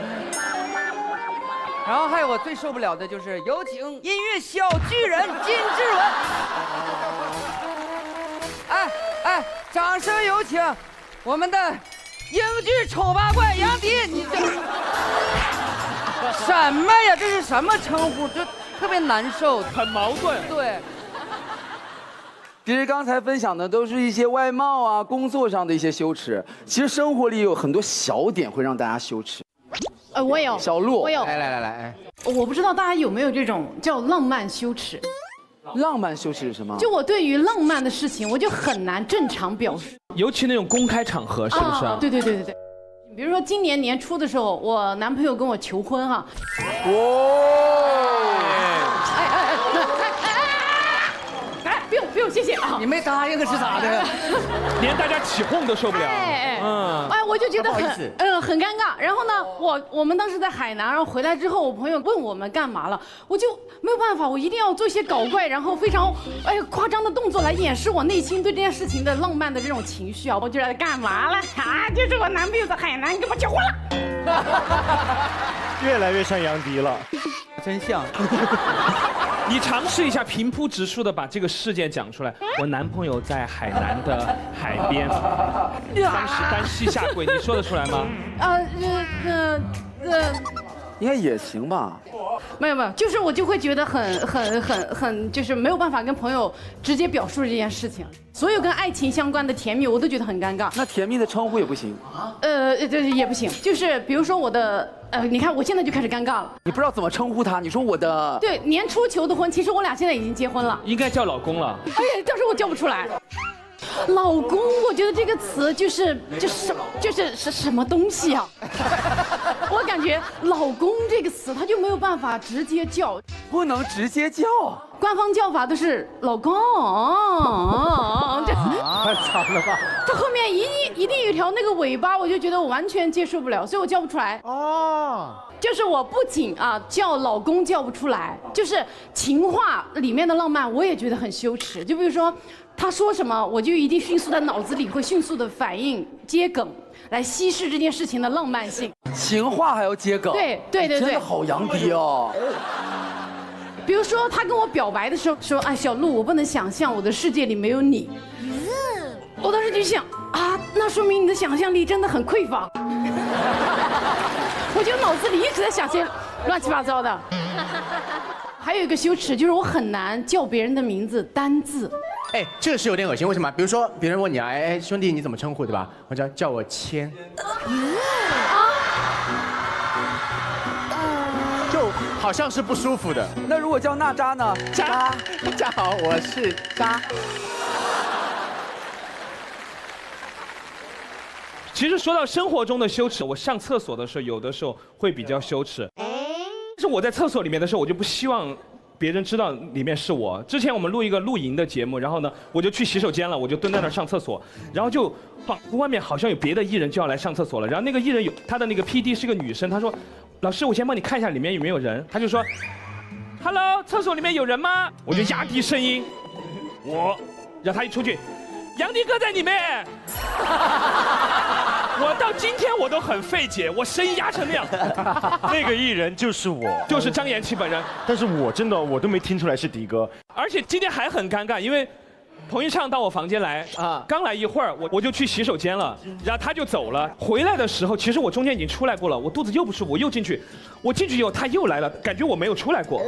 然后还有我最受不了的就是有请音乐小巨人金志文。哎，掌声有请我们的英剧丑八怪杨迪。你这什么呀？这是什么称呼？就特别难受，很矛盾。对。其实刚才分享的都是一些外貌啊、工作上的一些羞耻。其实生活里有很多小点会让大家羞耻。我有。小鹿，我有。来，我不知道大家有没有这种叫浪漫羞耻。浪漫羞耻是什么？就我对于浪漫的事情，我就很难正常表述。尤其那种公开场合，是不是？对。比如说今年年初的时候，我男朋友跟我求婚哈。不用，谢谢啊！你没答应是咋的？连大家起哄都受不了。哎，我就觉得不好意思很尴尬。然后呢，我们当时在海南，然后回来之后，我朋友问我们干嘛了，我就没有办法，我一定要做一些搞怪，然后非常夸张的动作来掩饰我内心对这件事情的浪漫的这种情绪啊。我就来干嘛了啊？就是我男朋友在海南给我求婚了。越来越像杨迪了，真像。你尝试一下平铺直述的把这个事件讲出来。我男朋友在海南的海边，当时单膝下跪，你说得出来吗？应该也行吧。没有，就是我就会觉得很，就是没有办法跟朋友直接表述这件事情。所有跟爱情相关的甜蜜，我都觉得很尴尬。那甜蜜的称呼也不行。也不行。就是比如说我的，你看我现在就开始尴尬了。你不知道怎么称呼他，你说我的。对，年初求的婚，其实我俩现在已经结婚了。应该叫老公了。哎呀，但是我叫不出来。老公，我觉得这个词就是什么东西啊？我感觉“老公”这个词，他就没有办法直接叫，不能直接叫。官方叫法都是“老公”，太长了吧？他后面一定有一条那个尾巴，我就觉得我完全接受不了，所以我叫不出来。哦，就是我不仅叫老公叫不出来，就是情话里面的浪漫，我也觉得很羞耻。就比如说。他说什么，我就一定迅速在脑子里会迅速的反应接梗，来稀释这件事情的浪漫性。情话还要接梗？对，真的好杨迪哦。比如说他跟我表白的时候说：“哎，小鹿，我不能想象我的世界里没有你。”我当时就想啊，那说明你的想象力真的很匮乏。我就脑子里一直在想些乱七八糟的。还有一个羞耻就是我很难叫别人的名字单字。哎，这个是有点恶心，为什么？比如说别人问你啊，哎，兄弟你怎么称呼，对吧？我叫我谦。就好像是不舒服的。那如果叫娜扎呢？扎好，我是扎。其实说到生活中的羞耻，我上厕所的时候，有的时候会比较羞耻。但是我在厕所里面的时候，我就不希望别人知道里面是我。之前我们录一个露营的节目，然后呢，我就去洗手间了，我就蹲在那儿上厕所，然后就外面好像有别的艺人就要来上厕所了，然后那个艺人他的那个 PD 是个女生，她说：“老师，我先帮你看一下里面有没有人。”她就说 ：“Hello， 厕所里面有人吗？”我就压低声音，让他一出去，杨迪哥在里面。我到今天我都很费解，我声音压成那样。那个艺人就是我，就是张延期本人。但是我真的我都没听出来是迪哥。而且今天还很尴尬，因为彭昱畅到我房间来刚来一会儿，我就去洗手间了，然后他就走了。回来的时候，其实我中间已经出来过了，我肚子又不舒服，我又进去。我进去以后，他又来了，感觉我没有出来过。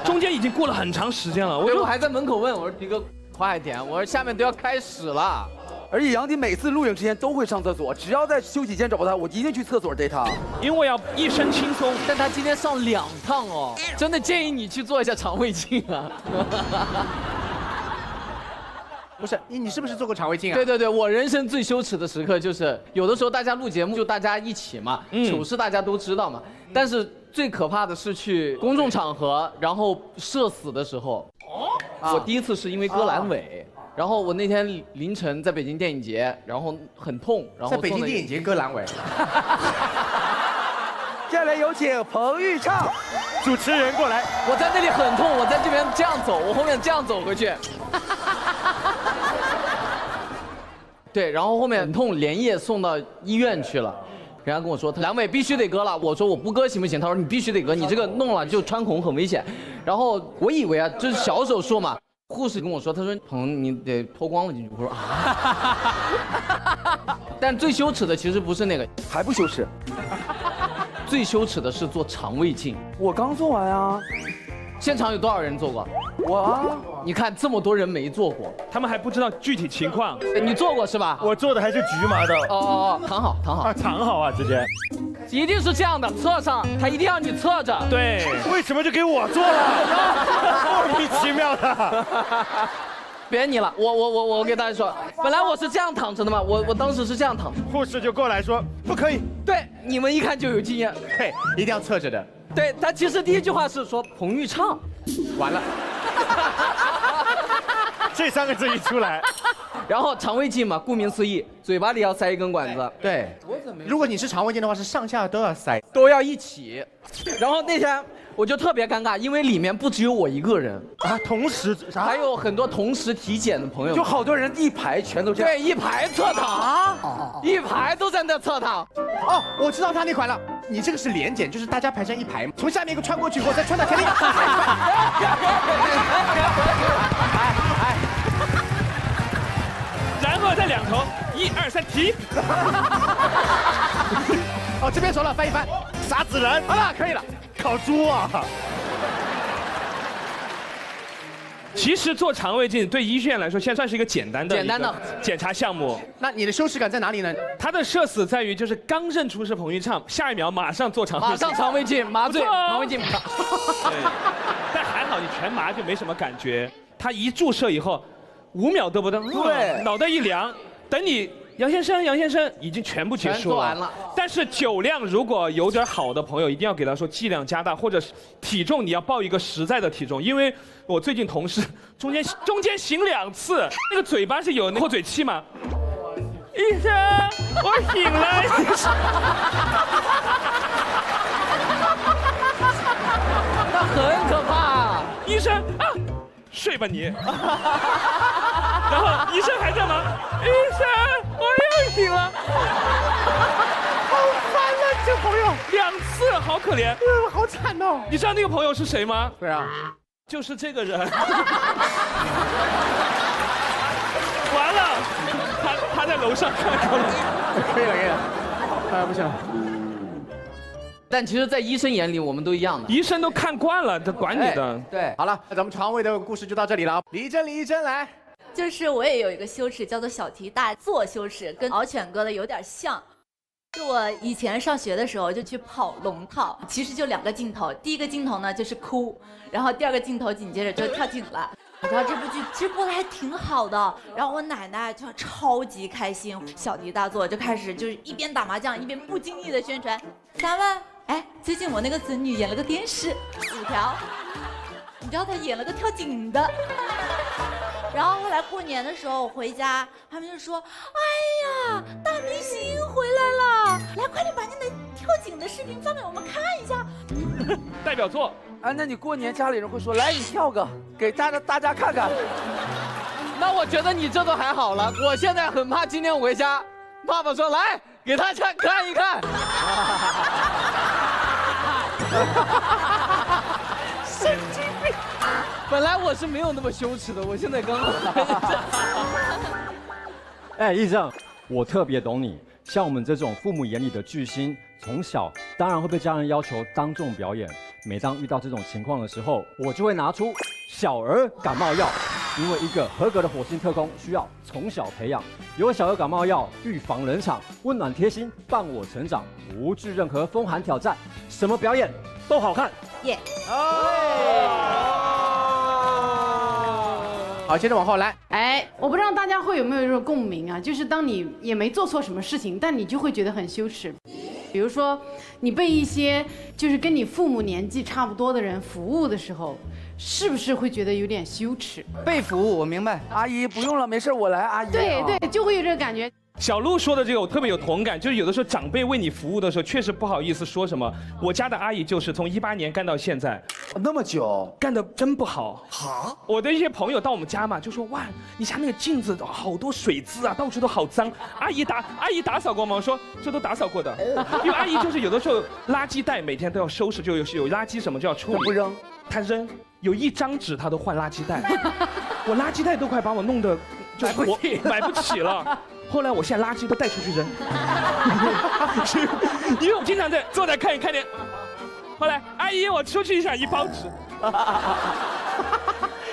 中间已经过了很长时间了，我还在门口问我说：“迪哥，快点！我说下面都要开始了。”而且杨迪每次录影之前都会上厕所，只要在休息间找不到他，我一定去厕所逮他，因为我要一身轻松。但他今天上2趟哦，真的建议你去做一下肠胃镜啊。不是你是不是做过肠胃镜啊？对，我人生最羞耻的时刻就是有的时候大家录节目就大家一起嘛，糗事大家都知道嘛。但是最可怕的是去公众场合，然后社死的时候。我第一次是因为割阑尾。然后我那天凌晨在北京电影节，然后很痛，然后在北京电影节割阑尾。接下来有请彭昱畅主持人过来。我在那里很痛，我在这边这样走，我后面这样走回去。对，然后后面很痛，连夜送到医院去了。人家跟我说阑尾必须得割了，我说我不割行不行？他说你必须得割，你这个弄了就穿孔很危险。然后我以为这是小手术嘛。护士跟我说，他说彭你得脱光了进去。我说啊，但最羞耻的其实不是那个，还不羞耻。最羞耻的是做肠胃镜。我刚做完啊。现场有多少人做过？我啊。你看这么多人没做过，他们还不知道具体情况。你做过是吧？我做的还是局麻的。哦，躺好。躺好啊，直接。一定是这样的，侧上，他一定要你侧着。对，为什么就给我做了？莫名其妙的。别你了，我给大家说，本来我是这样躺着的嘛，我当时是这样躺着，护士就过来说不可以。对，你们一看就有经验，对，一定要侧着的。对，他其实第一句话是说彭昱畅，完了，这3个字一出来，然后肠胃镜嘛，顾名思义，嘴巴里要塞一根管子。对，如果你是肠胃镜的话，是上下都要塞，都要一起。然后那天我就特别尴尬，因为里面不只有我一个人啊，同时啥？还有很多同时体检的朋友，就好多人一排全都这样。对，一排侧躺，一排都在那侧躺。哦，我知道他那款了。你这个是连检，就是大家排成一排，从下面一个穿过去以后再穿到前面。然后再两头，1、2、3提。哦，这边熟了，翻一翻。啥子人？好了，可以了。烤猪啊！其实做肠胃镜对医院来说，现在算是一个简单的检查项目。那你的羞耻感在哪里呢？它的社死在于，就是刚认出是彭昱畅，下一秒马上做肠胃镜，马上肠胃镜，麻醉，肠胃镜。但还好你全麻就没什么感觉。他一注射以后，5秒都不到，对，脑袋一凉，等你。杨先生，已经全部结束了。全做完了。但是酒量如果有点好的朋友，一定要给他说剂量加大，或者是体重你要报一个实在的体重，因为我最近同事中间醒2次，那个嘴巴是有扩嘴器嘛。医生，我醒了。医生，那很可怕。医生啊，睡吧你。然后医生还在忙，医生，我又醒了，好烦啊，这个朋友2次，好可怜，好惨哦。你知道那个朋友是谁吗？对啊，就是这个人。完了，他在楼上看了。可以了，不行了。但其实，在医生眼里，我们都一样的。医生都看惯了，他管你的。对，好了，那咱们肠胃的故事就到这里了。李一真来。就是我也有一个羞耻，叫做小题大做羞耻，跟敖犬哥的有点像。就我以前上学的时候就去跑龙套，其实就2个镜头，第一个镜头呢就是哭，然后第2个镜头紧接着就跳井了。你知道这部剧其实播的还挺好的，然后我奶奶就超级开心，小题大做，就开始就是一边打麻将一边不经意的宣传3万，哎，最近我那个孙女演了个电视5条，你知道她演了个跳井的。然后后来过年的时候我回家，他们就说：“哎呀，大明星回来了，来快点把你那跳井的视频放给我们看一下。”代表作。哎，那你过年家里人会说：“来，你跳个，给大家看看。”那我觉得你这都还好了，我现在很怕今天我回家，爸爸说：“来，给他看一看。”神经病。本来我是没有那么羞耻的，我现在刚刚。哎，医生，我特别懂你。像我们这种父母眼里的巨星，从小当然会被家人要求当众表演。每当遇到这种情况的时候，我就会拿出小儿感冒药，因为一个合格的火星特工需要从小培养。有小儿感冒药，预防冷场，温暖贴心，伴我成长，不惧任何风寒挑战，什么表演都好看。耶！好，接着往后来。哎，我不知道大家会有没有这种共鸣啊？就是当你也没做错什么事情，但你就会觉得很羞耻。比如说，你被一些就是跟你父母年纪差不多的人服务的时候，是不是会觉得有点羞耻？被服务，我明白。阿姨不用了，没事，我来。阿姨。对对，就会有这个感觉。小鹿说的这个我特别有同感，就是有的时候长辈为你服务的时候，确实不好意思说什么。我家的阿姨就是从18年干到现在，那么久，干得真不好。好，我的一些朋友到我们家嘛，就说哇，你家那个镜子好多水渍啊，到处都好脏。阿姨打扫过吗？我说这都打扫过的，因为阿姨就是有的时候垃圾袋每天都要收拾，就有垃圾什么就要处理。不扔，她扔，有1张纸她都换垃圾袋，我垃圾袋都快把我弄得就买不起了。后来我现在垃圾都带出去扔，因为我经常在坐在看见，后来阿姨我出去一下1包纸，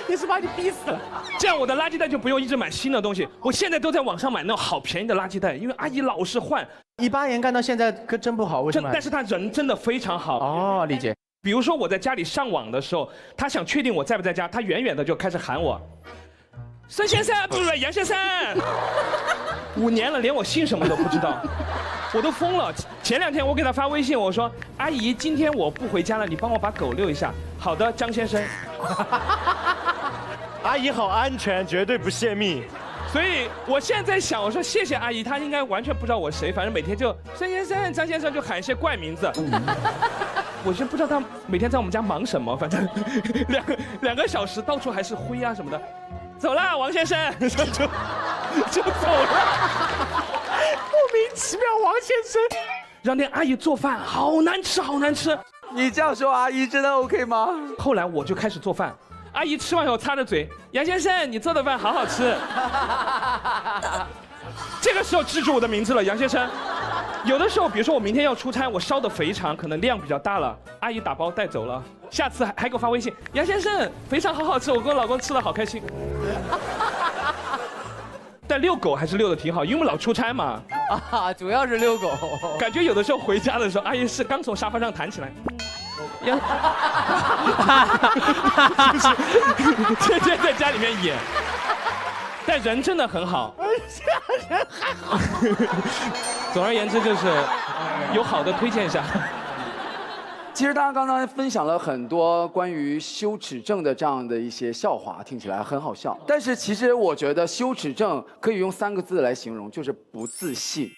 你是把你逼死了。这样我的垃圾袋就不用一直买新的东西，我现在都在网上买那种好便宜的垃圾袋，因为阿姨老是换。18年干到现在可真不好，为什么？但是她人真的非常好。哦，理解。比如说我在家里上网的时候，她想确定我在不在家，她远远的就开始喊我。孙先生，不是杨先生，5年了，连我姓什么都不知道，我都疯了。前2天我给他发微信，我说：“阿姨，今天我不回家了，你帮我把狗遛一下。”好的，张先生。阿姨好安全，绝对不泄密。所以我现在在想，我说谢谢阿姨，她应该完全不知道我谁，反正每天就孙先生、张先生就喊一些怪名字。我就不知道她每天在我们家忙什么，反正两个小时到处还是灰啊什么的。走了，王先生，就走了。莫名其妙，王先生让那阿姨做饭好难吃，好难吃。你这样说，阿姨真的 OK 吗？后来我就开始做饭。阿姨吃完以后擦着嘴，杨先生，你做的饭好好吃。这个时候记住我的名字了，杨先生。有的时候，比如说我明天要出差，我烧的肥肠可能量比较大了，阿姨打包带走了。下次还给我发微信，杨先生，肥肠好好吃，我跟我老公吃了好开心。但遛狗还是遛的挺好，因为我们老出差嘛。啊，主要是遛狗。感觉有的时候回家的时候，阿姨是刚从沙发上弹起来。就是天天在家里面演，但人真的很好。人还好。总而言之，就是有好的推荐一下。其实大家刚才分享了很多关于羞耻症的这样的一些笑话，听起来很好笑。但是其实我觉得羞耻症可以用3个字来形容，就是不自信。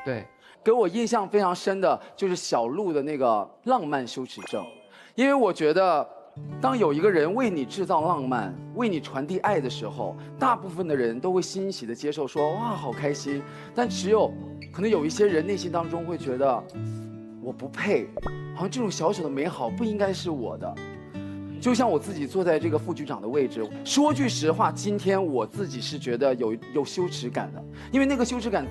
对。给我印象非常深的就是小鹿的那个浪漫羞耻症，因为我觉得，当有一个人为你制造浪漫，为你传递爱的时候，大部分的人都会欣喜的接受，说哇好开心。但只有可能有一些人内心当中会觉得，我不配，好像这种小小的美好不应该是我的。就像我自己坐在这个副局长的位置，说句实话，今天我自己是觉得有羞耻感的，因为那个羞耻感。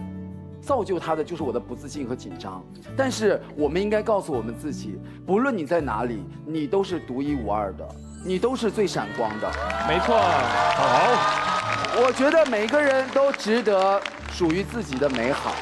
造就他的就是我的不自信和紧张，但是我们应该告诉我们自己，不论你在哪里，你都是独一无二的，你都是最闪光的。没错，好，我觉得每个人都值得属于自己的美好。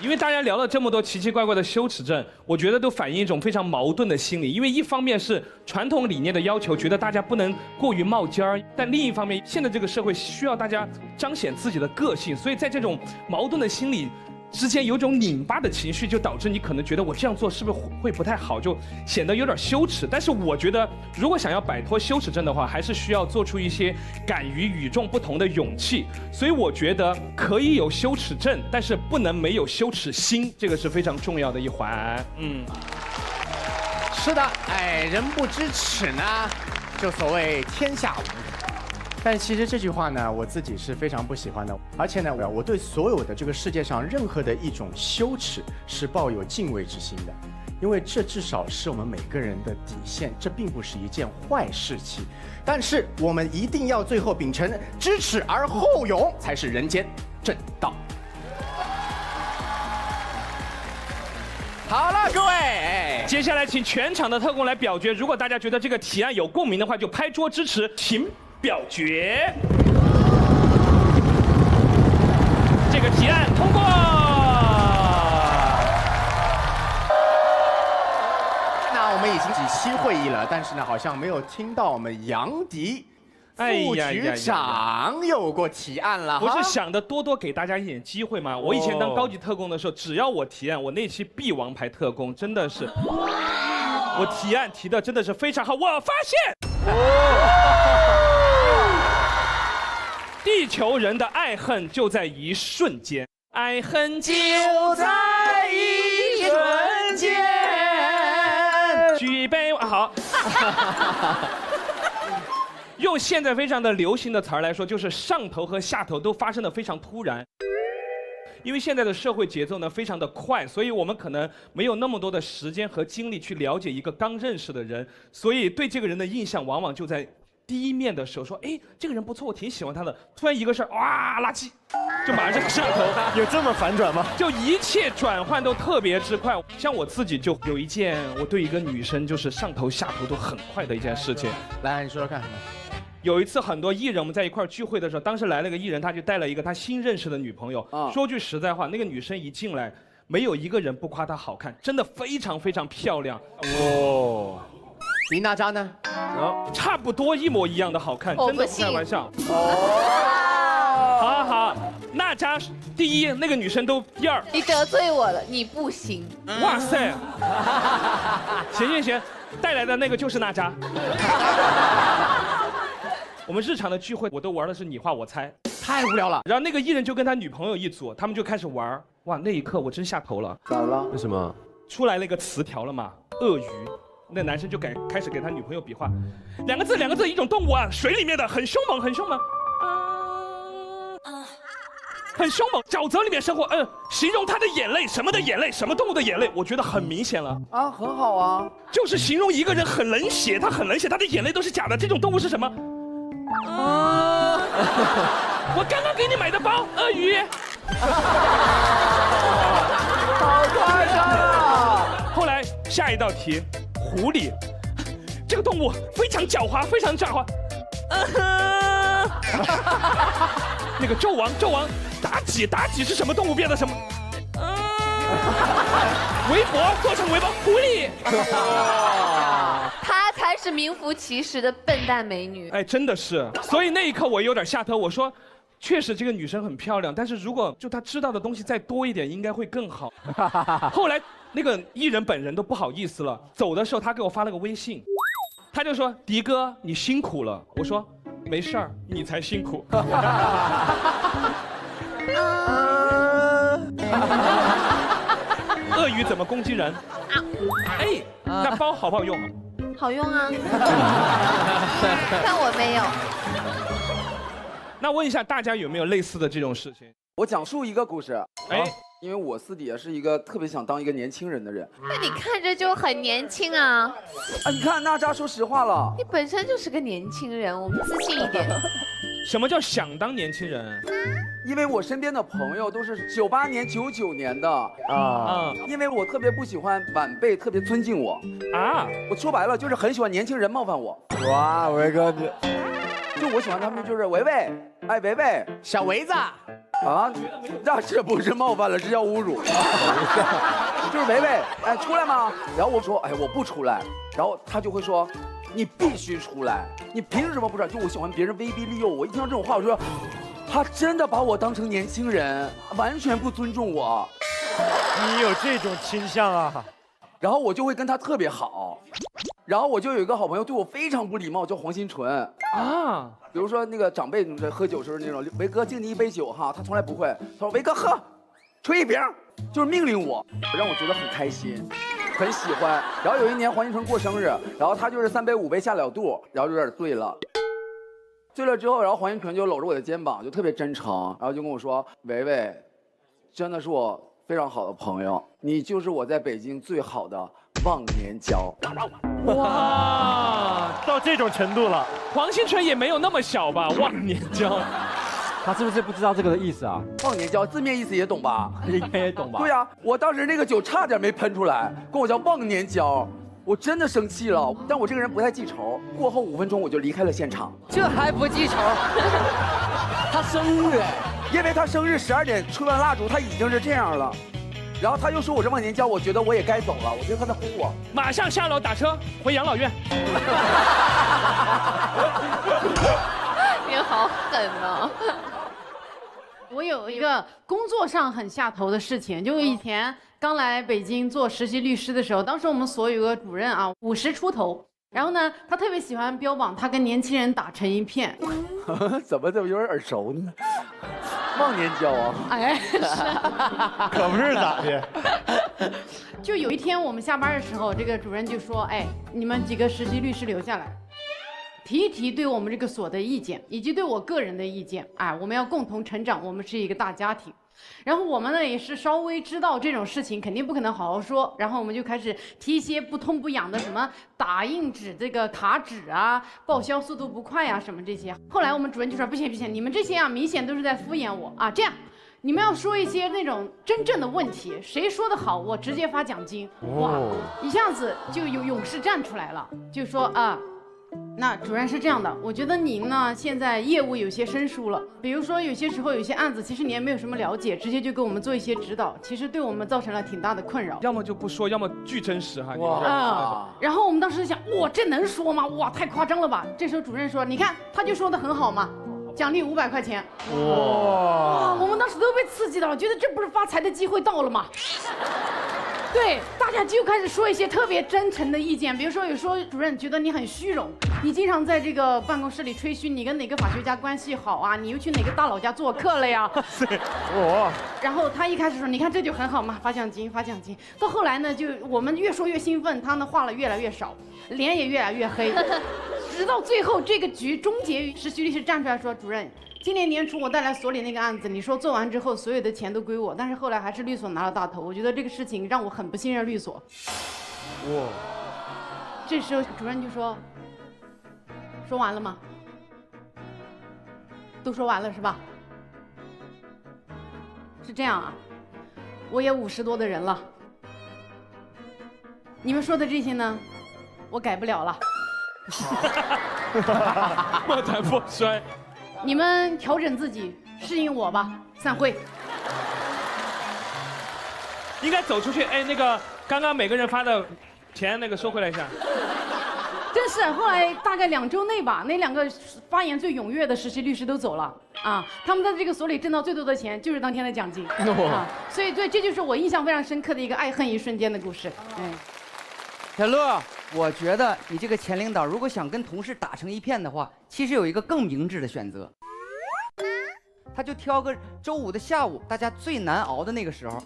因为大家聊了这么多奇奇怪怪的羞耻症，我觉得都反映一种非常矛盾的心理。因为一方面是传统理念的要求，觉得大家不能过于冒尖儿；但另一方面，现在这个社会需要大家彰显自己的个性，所以在这种矛盾的心理之间有种拧巴的情绪，就导致你可能觉得我这样做是不是会不太好，就显得有点羞耻。但是我觉得，如果想要摆脱羞耻症的话，还是需要做出一些敢于与众不同的勇气。所以我觉得可以有羞耻症，但是不能没有羞耻心，这个是非常重要的一环。是的，哎，人不知耻呢，就所谓天下无敌。但其实这句话呢，我自己是非常不喜欢的，而且呢，我对所有的这个世界上任何的一种羞耻是抱有敬畏之心的，因为这至少是我们每个人的底线，这并不是一件坏事情。但是我们一定要最后秉承知耻而后勇，才是人间正道。好了，各位，接下来请全场的特工来表决。如果大家觉得这个提案有共鸣的话，就拍桌支持，请表决。这个提案通过。那我们已经几期会议了，但是呢，好像没有听到我们杨迪副局长有过提案了。不是想的多给大家一点机会吗？我以前当高级特工的时候，只要我提案，我那期必王牌特工真的是，我提案提的真的是非常好。我发现，地球人的爱恨就在一瞬间，爱恨就在一瞬间。举杯好。用现在非常的流行的词儿来说，就是上头和下头都发生的非常突然。因为现在的社会节奏呢非常的快，所以我们可能没有那么多的时间和精力去了解一个刚认识的人，所以对这个人的印象往往就在第一面的时候说，哎，这个人不错，我挺喜欢他的。突然一个事儿，哇，垃圾，就马上上头。有这么反转吗？就一切转换都特别之快。像我自己就有一件，我对一个女生就是上头下头都很快的一件事情。来，你说说看。有一次，很多艺人我们在一块儿聚会的时候，当时来了个艺人，他就带了一个他新认识的女朋友。说句实在话，那个女生一进来，没有一个人不夸她好看，真的非常非常漂亮。哦，你娜扎呢？差不多一模一样的好看，真的不开玩笑。好，娜扎第一，那个女生都第二。你得罪我了，你不行。哇塞！行，带来的那个就是娜扎。我们日常的聚会我都玩的是你画我猜，太无聊了。然后那个艺人就跟他女朋友一组，他们就开始玩，哇，那一刻我真下头了。咋了？为什么？出来了一个词条了嘛，鳄鱼。那男生就开始给他女朋友比划，两个字，一种动物啊，水里面的，很凶猛，很凶猛，很凶猛，沼泽里面生活，形容他的眼泪，什么的眼泪，什么动物的眼泪，我觉得很明显了啊，很好啊，就是形容一个人很冷血，他很冷血，他的眼泪都是假的，这种动物是什么？我刚刚给你买的包，鳄鱼。好夸张啊！后来下一道题，狐狸，这个动物非常狡猾，非常狡猾。那个纣王，妲己是什么动物变的什么？围脖做成围脖，狐狸。她才是名副其实的笨蛋美女。哎，真的是，所以那一刻我有点下头，我说。确实，这个女生很漂亮，但是如果就她知道的东西再多一点，应该会更好。后来那个艺人本人都不好意思了，走的时候他给我发了个微信，他就说：“迪哥，你辛苦了。”我说：“没事儿，你才辛苦。”鳄鱼怎么攻击人？哎，那包好不好用？好用啊，但我没有。那问一下大家有没有类似的这种事情？我讲述一个故事。哎，因为我私底下是一个特别想当一个年轻人的人。那你看着就很年轻啊！啊，你看娜扎说实话了，你本身就是个年轻人，我们自信一点。什么叫想当年轻人？因为我身边的朋友都是98年、99年的啊，因为我特别不喜欢晚辈特别尊敬我啊，我说白了就是很喜欢年轻人冒犯我。哇，维哥你。就我喜欢他们，就是维维，哎，维维，小维子，啊，那这不是冒犯了，这叫侮辱。就是维维，哎，出来吗？然后我说，哎，我不出来。然后他就会说，你必须出来，你凭什么不出来？就我喜欢别人威逼利诱我，一听到这种话，我说，他真的把我当成年轻人，完全不尊重我。你有这种倾向啊？然后我就会跟他特别好。然后我就有一个好朋友对我非常不礼貌，叫黄新纯啊。比如说那个长辈喝酒时候那种，维哥敬你一杯酒哈，他从来不会。他说维哥喝，吹一瓶，就是命令我，让我觉得很开心，很喜欢。然后有一年黄新纯过生日，然后他就是3杯5杯下了肚，然后就有点醉了。醉了之后，然后黄新纯就搂着我的肩膀，就特别真诚，然后就跟我说：“维维，真的是我非常好的朋友，你就是我在北京最好的忘年交。”哇，到这种程度了，黄新纯也没有那么小吧？忘年交，他是不是不知道这个的意思啊？忘年交字面意思也懂吧？应该也懂吧？对呀，我当时那个酒差点没喷出来，管我叫忘年交，我真的生气了。但我这个人不太记仇，过后5分钟我就离开了现场。这还不记仇？他生日，因为他生日12点吹完蜡烛，他已经是这样了。然后他又说我是忘年交，我觉得我也该走了，我觉得他在轰我。马上下楼打车回养老院。你好狠哦！我有一个工作上很下头的事情，就以前刚来北京做实习律师的时候，当时我们所有个主任啊50出头，然后呢，他特别喜欢标榜他跟年轻人打成一片。怎么有点耳熟呢？忘年交啊！哎，是，可不是咋的。就有一天我们下班的时候，这个主任就说：“哎，你们几个实习律师留下来，提一提对我们这个所的意见，以及对我个人的意见。哎，我们要共同成长，我们是一个大家庭。然后我们呢也是稍微知道这种事情肯定不可能好好说，然后我们就开始提一些不痛不痒的，什么打印纸这个卡纸啊，报销速度不快啊，什么这些。后来我们主任就说不行不行，你们这些啊明显都是在敷衍我啊，这样。”你们要说一些那种真正的问题，谁说的好，我直接发奖金。哇，一下子就有勇士站出来了，就说啊，那主任是这样的，我觉得您呢现在业务有些生疏了，比如说有些时候有些案子，其实你也没有什么了解，直接就给我们做一些指导，其实对我们造成了挺大的困扰。要么就不说，要么巨真实哈。哇！然后我们当时想，哇，这能说吗？哇，太夸张了吧！这时候主任说，你看他就说的很好嘛。奖励500块钱，哇！我们当时都被刺激到了，觉得这不是发财的机会到了吗？对，大家就开始说一些特别真诚的意见，比如说有说主任觉得你很虚荣，你经常在这个办公室里吹嘘你跟哪个法学家关系好啊，你又去哪个大佬家做客了呀？然后他一开始说，你看这就很好嘛，发奖金发奖金。到后来呢，就我们越说越兴奋，他呢话了越来越少，脸也越来越黑，直到最后这个局终结于实习律师站出来说，主任。今年年初我带来所里那个案子，你说做完之后所有的钱都归我，但是后来还是律所拿了大头，我觉得这个事情让我很不信任律所。哇！这时候主任就说：“说完了吗？都说完了是吧？是这样啊，我也50多的人了，你们说的这些呢，我改不了了。莫谈莫衰。”你们调整自己，适应我吧。散会。应该走出去。哎，那个刚刚每个人发的钱，那个收回来一下。真是，后来大概2周内吧，那2个发言最踊跃的实习律师都走了啊。他们在这个所里挣到最多的钱，就是当天的奖金啊。所以对，这就是我印象非常深刻的一个爱恨一瞬间的故事。小乐，我觉得你这个前领导如果想跟同事打成一片的话，其实有一个更明智的选择，他就挑个周5的下午，大家最难熬的那个时候，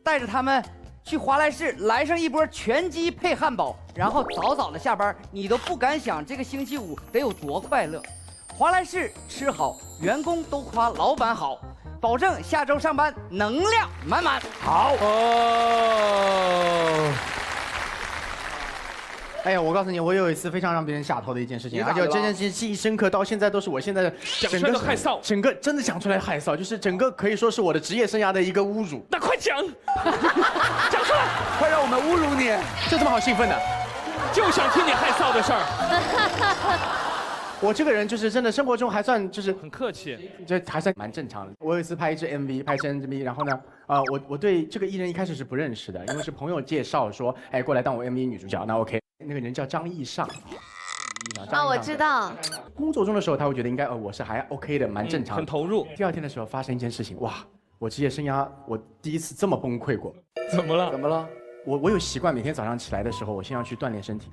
带着他们去华莱士来上一波全鸡配汉堡，然后早早的下班，你都不敢想这个星期5得有多快乐。华莱士吃好，员工都夸老板好，保证下周上班能量满满。好哦。哎呀，我告诉你，我有一次非常让别人下头的一件事情，而且这件事情记忆深刻，到现在都是我现在讲出来的害臊，整个真的讲出来害臊，就是整个可以说是我的职业生涯的一个侮辱。那快讲，讲出来，快让我们侮辱你，这怎么好兴奋的？就想听你害臊的事儿。我这个人就是真的，生活中还算就是很客气，这还算蛮正常的。我有一次拍一支 MV， 拍一支 MV， 然后呢，我对这个艺人一开始是不认识的，因为是朋友介绍说，哎，过来当我 MV 女主角，那 OK。那个人叫张艺尚。啊，我知道。工作中的时候，他会觉得应该我是还 OK 的，蛮正常的，很投入。第2天的时候发生一件事情，哇，我职业生涯我第一次这么崩溃过。怎么了？怎么了？我有习惯，每天早上起来的时候，我先要去锻炼身体。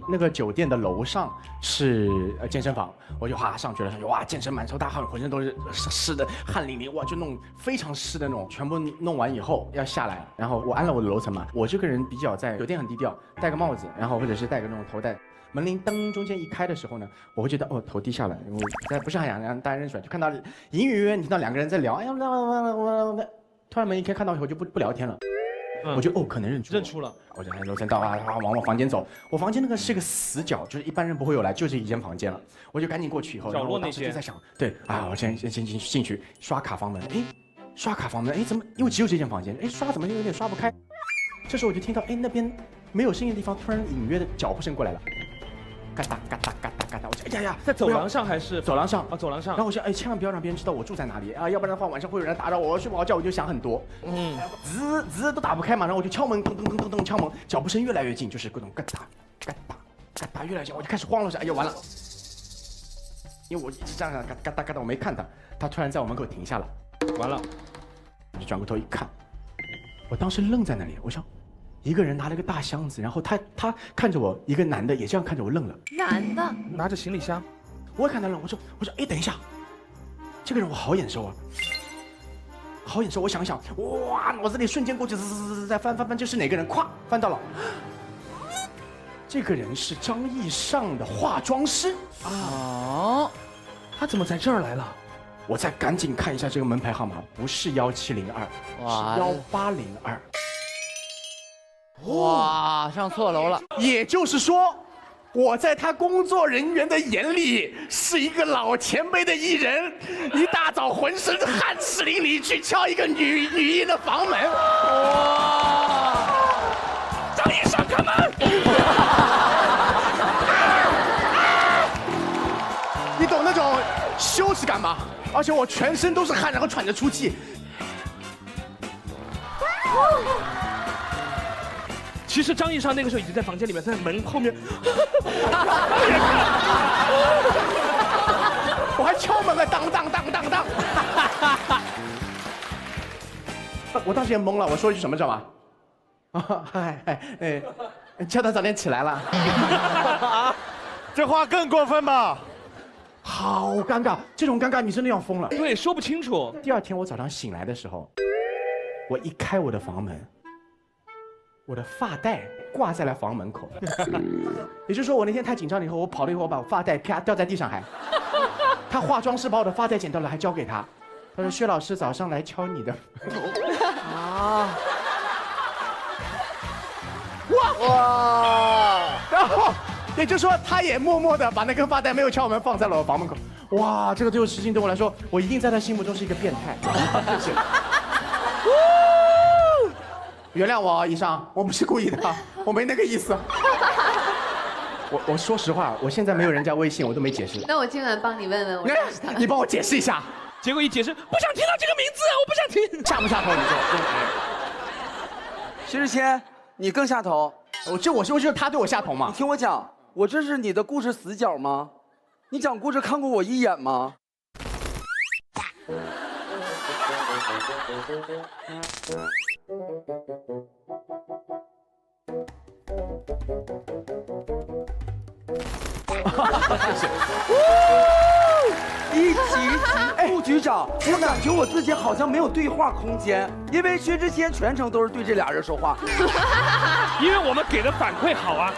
那个酒店的楼上是健身房，我就上去了，哇，健身满头大汗，浑身都是湿的，汗淋漓，哇，就弄非常湿的那种。全部弄完以后要下来，然后我安了我的楼层嘛。我这个人比较在酒店很低调，戴个帽子，然后或者是戴个那种头带。门铃灯中间一开的时候呢，我会觉得头低下来，我在不是很想让大家认出来，就看到隐隐约约听到2个人在聊，哎呀，突然门一开看到以后就不聊天了。我就可能认出了，我就楼层到往我房间走。我房间那个是个死角，就是一般人不会有来，就是一间房间了。我就赶紧过去以后，然后我当时就在想，对我先进去刷卡房门，刷卡房门，怎么因为只有这间房间，刷怎么有点刷不开？这时候我就听到那边没有声音的地方突然隐约的脚步声过来了，嘎哒嘎哒嘎哒嘎哒，我就哎呀，在走廊上还是走廊上啊？走廊上。然后我想千万不要让别人知道我住在哪里啊，要不然的话晚上会有人打扰我，睡不好觉，我就想很多。滋都打不开嘛，然后我就敲门，咚敲门，脚步声越来越近，就是各种嘎哒嘎哒嘎哒越来越近，我就开始慌了，说哎呀完了，因为我一直这样嘎哒嘎哒，我没看他，他突然在我门口停下了，完了，我就转过头一看，我当时愣在那里，我想。一个人拿了个大箱子，然后他看着我，一个男的也这样看着我愣了。男的拿着行李箱，我也看他愣，我说等一下，这个人我好眼熟啊，好眼熟。我想想，哇，脑子里瞬间过去在翻，这是哪个人？咵翻到了，这个人是张艺尚的化妆师啊，他怎么在这儿来了？我再赶紧看一下这个门牌号码，不是1702，是1802。哇，上错楼了。也就是说，我在他工作人员的眼里是一个老前辈的艺人，一大早浑身汗湿淋漓去敲一个女艺的房门。哇！张艺尚开门！你懂那种羞耻感吗？而且我全身都是汗，然后喘着粗气。其实张艺尚那个时候已经在房间里面，在门后面。我还敲门了，当。我当时也懵了，我说一句什么知道吗？叫他早点起来了。这话更过分吧？好尴尬，这种尴尬你真的要疯了。对，说不清楚。第二天我早上醒来的时候，我一开我的房门，我的发带挂在了房门口。也就是说，我那天太紧张了以后，我跑了以后，我把我发带啪掉在地上还。他化妆师把我的发带捡到了，还交给他。他说：“薛老师早上来敲你的。”啊！哇！然后也就是说，他也默默的把那根发带没有敲门放在了我房门口。哇，这个事情对我来说，我一定在他心目中是一个变态。谢谢。原谅我，以上，我不是故意的，我没那个意思。我说实话，我现在没有人家微信，我都没解释。那我今晚帮你问问，我认识他。你帮我解释一下。结果一解释，不想听到这个名字，我不想听。下不下头？你说？薛之谦，你更下头。我就是他对我下头嘛。你听我讲，我这是你的故事死角吗？你讲故事看过我一眼吗？一级副局长，我感觉我自己好像没有对话空间，因为薛之谦全程都是对这俩人说话。因为我们给的反馈好啊，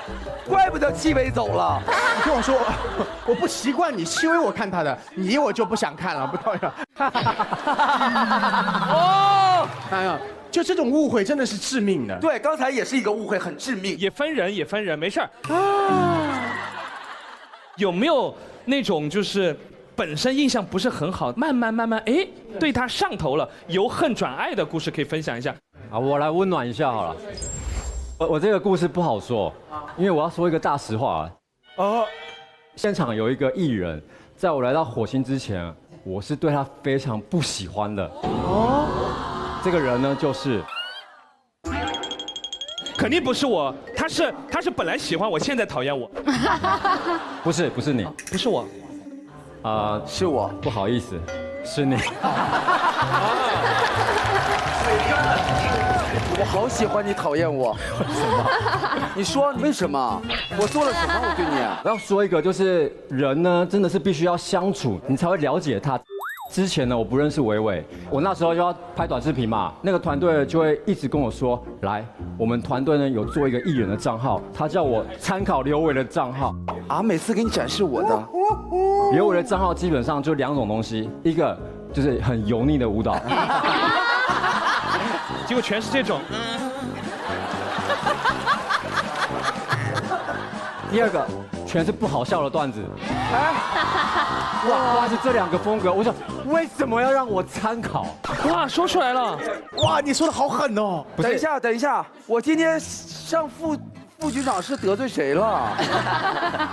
怪不得戚薇走了。你跟我说，我不习惯你，戚薇我看他的，你我就不想看了，不知道呀。哦，哎呀。就这种误会真的是致命的。对，刚才也是一个误会，很致命。也分人，也分人，没事儿。有没有那种就是本身印象不是很好，慢慢，哎，对他上头了，由恨转爱的故事可以分享一下？啊，我来温暖一下好了。我这个故事不好说，因为我要说一个大实话。现场有一个艺人，在我来到火星之前，我是对他非常不喜欢的。这个人呢，就是肯定不是我，他是本来喜欢我，现在讨厌我。不是你，不是我，是我，不好意思，是你。我好喜欢你讨厌我，为什么？你说为什么？我做了什么？我对你？我要说一个，就是人呢，真的是必须要相处，你才会了解他。之前呢，我不认识伟伟，我那时候就要拍短视频嘛，那个团队就会一直跟我说，来，我们团队呢有做一个艺人的账号，他叫我参考刘伟的账号啊，每次给你展示我的。刘伟的账号基本上就两种东西，一个就是很油腻的舞蹈，结果全是这种。第二个全是不好笑的段子。哇，是这两个风格，我想为什么要让我参考？哇，说出来了，哇，你说的好狠哦！等一下，我今天上副局长是得罪谁了？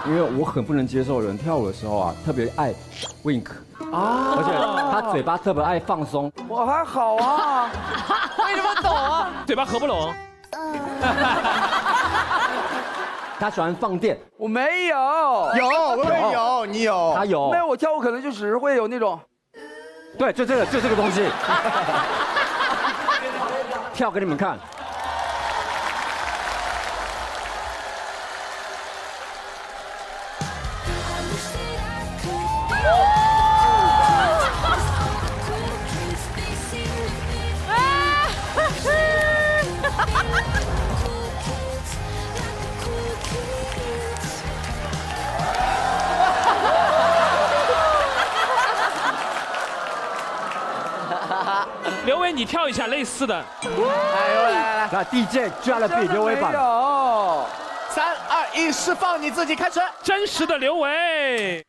因为我很不能接受人跳舞的时候啊，特别爱 wink 啊，而且他嘴巴特别爱放松。我还好啊，为什么抖啊？嘴巴合不拢。他喜欢放电，我没有，有，你有，他有。没有，我跳舞可能就只是会有那种，对，就这个东西，跳给你们看。刘伟，你跳一下类似的。来，那 DJ 加了比刘伟版。 3、2、1，释放你自己，开始。真实的刘伟，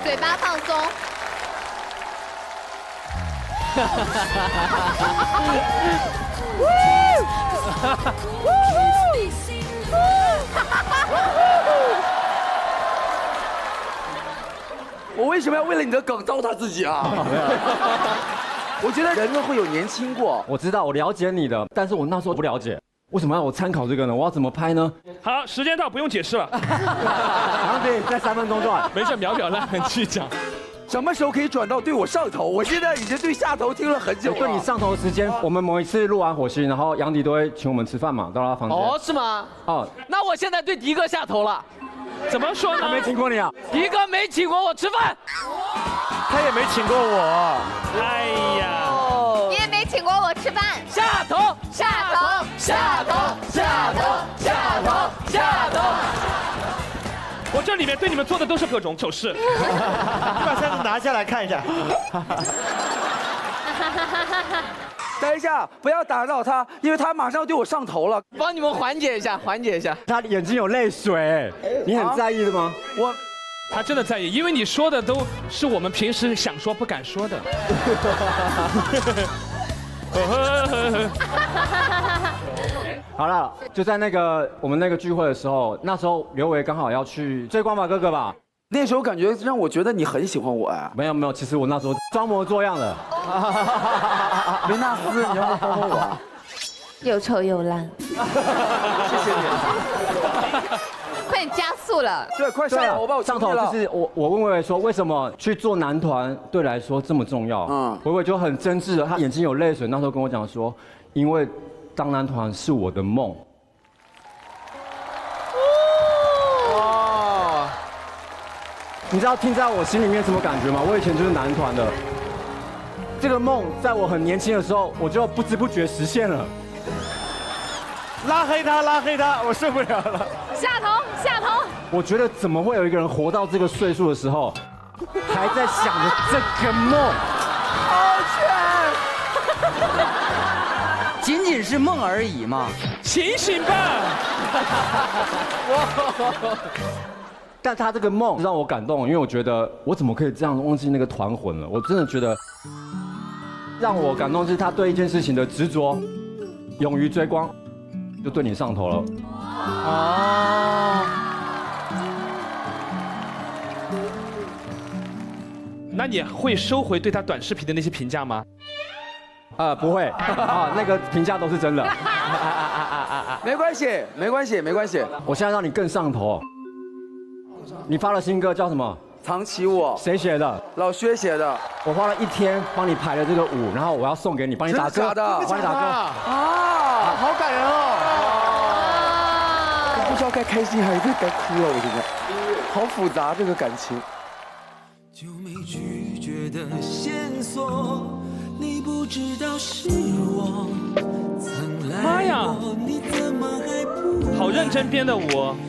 嘴巴放松。我为什么要为了你的梗糟蹋自己啊？我觉得人都会有年轻过。我知道，我了解你的，但是我那时候不了解，为什么要我参考这个呢？我要怎么拍呢？好，时间到，不用解释了。好像可以在3分钟段。没事，秒秒烂，继续讲。什么时候可以转到对我上头？我现在已经对下头听了很久了。对你上头的时间，我们某一次录完火星，然后杨迪都会请我们吃饭嘛，到他房间。哦，是吗？哦，那我现在对迪哥下头了。怎么说呢？他没请过你啊？迪哥没请过我吃饭，他也没请过我。哎呀，你也没请过我吃饭。下头，下头，下头，下头，下头，下头。我这里面对你们做的都是各种糗事。把扇子拿下来看一下。等一下，不要打扰他，因为他马上要对我上头了。帮你们缓解一下，缓解一下。他眼睛有泪水，你很在意的吗？他真的在意，因为你说的都是我们平时想说不敢说的。好了，就在我们那个聚会的时候，那时候刘维刚好要去追光吧哥哥吧。那时候感觉让我觉得你很喜欢我哎。没有，其实我那时候装模作样的。维纳斯，你要不要帮帮我？又臭又烂。谢谢你。快点加速了。对，快上头吧，我上头就是我问维维说，为什么去做男团对来说这么重要？维维就很真挚的，他眼睛有泪水，那时候跟我讲说，因为当男团是我的梦。哇！你知道听在我心里面什么感觉吗？我以前就是男团的，这个梦在我很年轻的时候，我就不知不觉实现了。拉黑他，我受不了了。下头，下头。我觉得怎么会有一个人活到这个岁数的时候，还在想着这个梦？好全。仅仅是梦而已嘛。醒醒吧！但他这个梦让我感动，因为我觉得我怎么可以这样忘记那个团魂了？我真的觉得让我感动是他对一件事情的执着，勇于追光。就对你上头了。哦。那你会收回对他短视频的那些评价吗？不会啊，那个评价都是真的。没关系，没关系，没关系。我现在让你更上头。你发了新歌叫什么？藏起我。谁写的？老薛写的。我花了1天帮你排了这个舞，然后我要送给你，帮你打歌。帮你打歌。啊，好感人哦。我不知道该开心还是该哭了，我现在，好复杂这个感情。就没拒绝的线索，你不知道是我曾来过，你怎么还不好认真编的舞。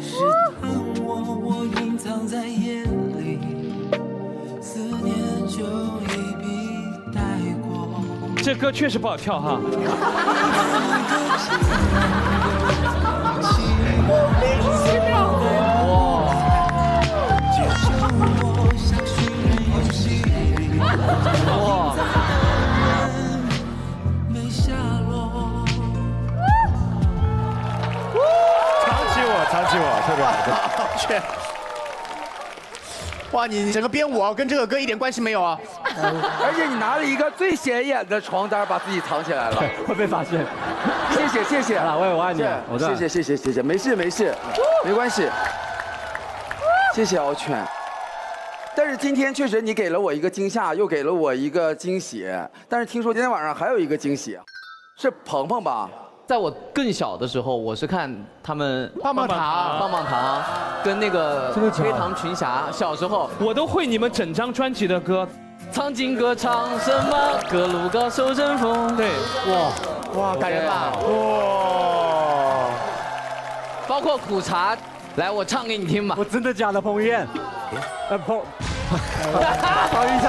是恨我隐藏在眼里，思念就一笔带过。这歌确实不好跳哈。哇！没下落。藏起我，特别好。全。哇，你整个编舞跟这个歌一点关系没有啊！而且你拿了一个最显眼的床单把自己藏起来了，会被发现。谢谢。好了，我爱你。谢谢，没事，没关系。谢谢敖犬。但是今天确实你给了我一个惊吓，又给了我一个惊喜。但是听说今天晚上还有一个惊喜，是鹏鹏吧？在我更小的时候，我是看他们棒棒糖跟那个黑糖群侠，小时候我都会你们整张专辑的歌。唱情歌唱什么？各路高手争锋。对，哇，感人吧？哇，包括苦茶，来我唱给你听吧。我真的假的，彭于晏？彭于晏。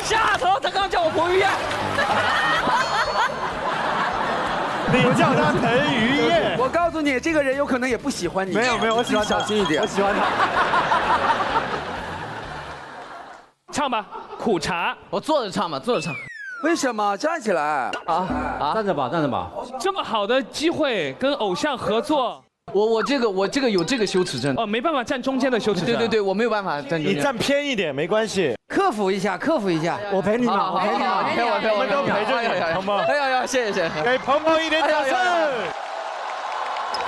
下头，他刚叫我彭于晏。你叫他彭于晏。我告诉你，这个人有可能也不喜欢你。没有，我喜欢他，小心一点。我喜欢他。唱吧，苦茶。我坐着唱吧，坐着唱。为什么站起来？站着吧。这么好的机会跟偶像合作，我这个有这个羞耻症。哦，没办法站中间的羞耻症。对，我没有办法站中间。你站偏一点没关系。克服一下。我陪你嘛，我陪你嘛，我们都陪着你，鹏鹏。哎呀，谢谢。给鹏鹏一点掌声。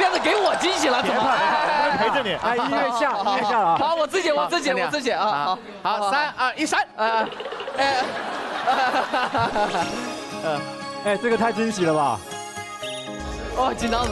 变得给我惊喜了，怎么？我陪着你。哎，音乐下了啊！好，我自己啊！好，3、2、1，闪！哎，这个太惊喜了吧！哦，紧张死！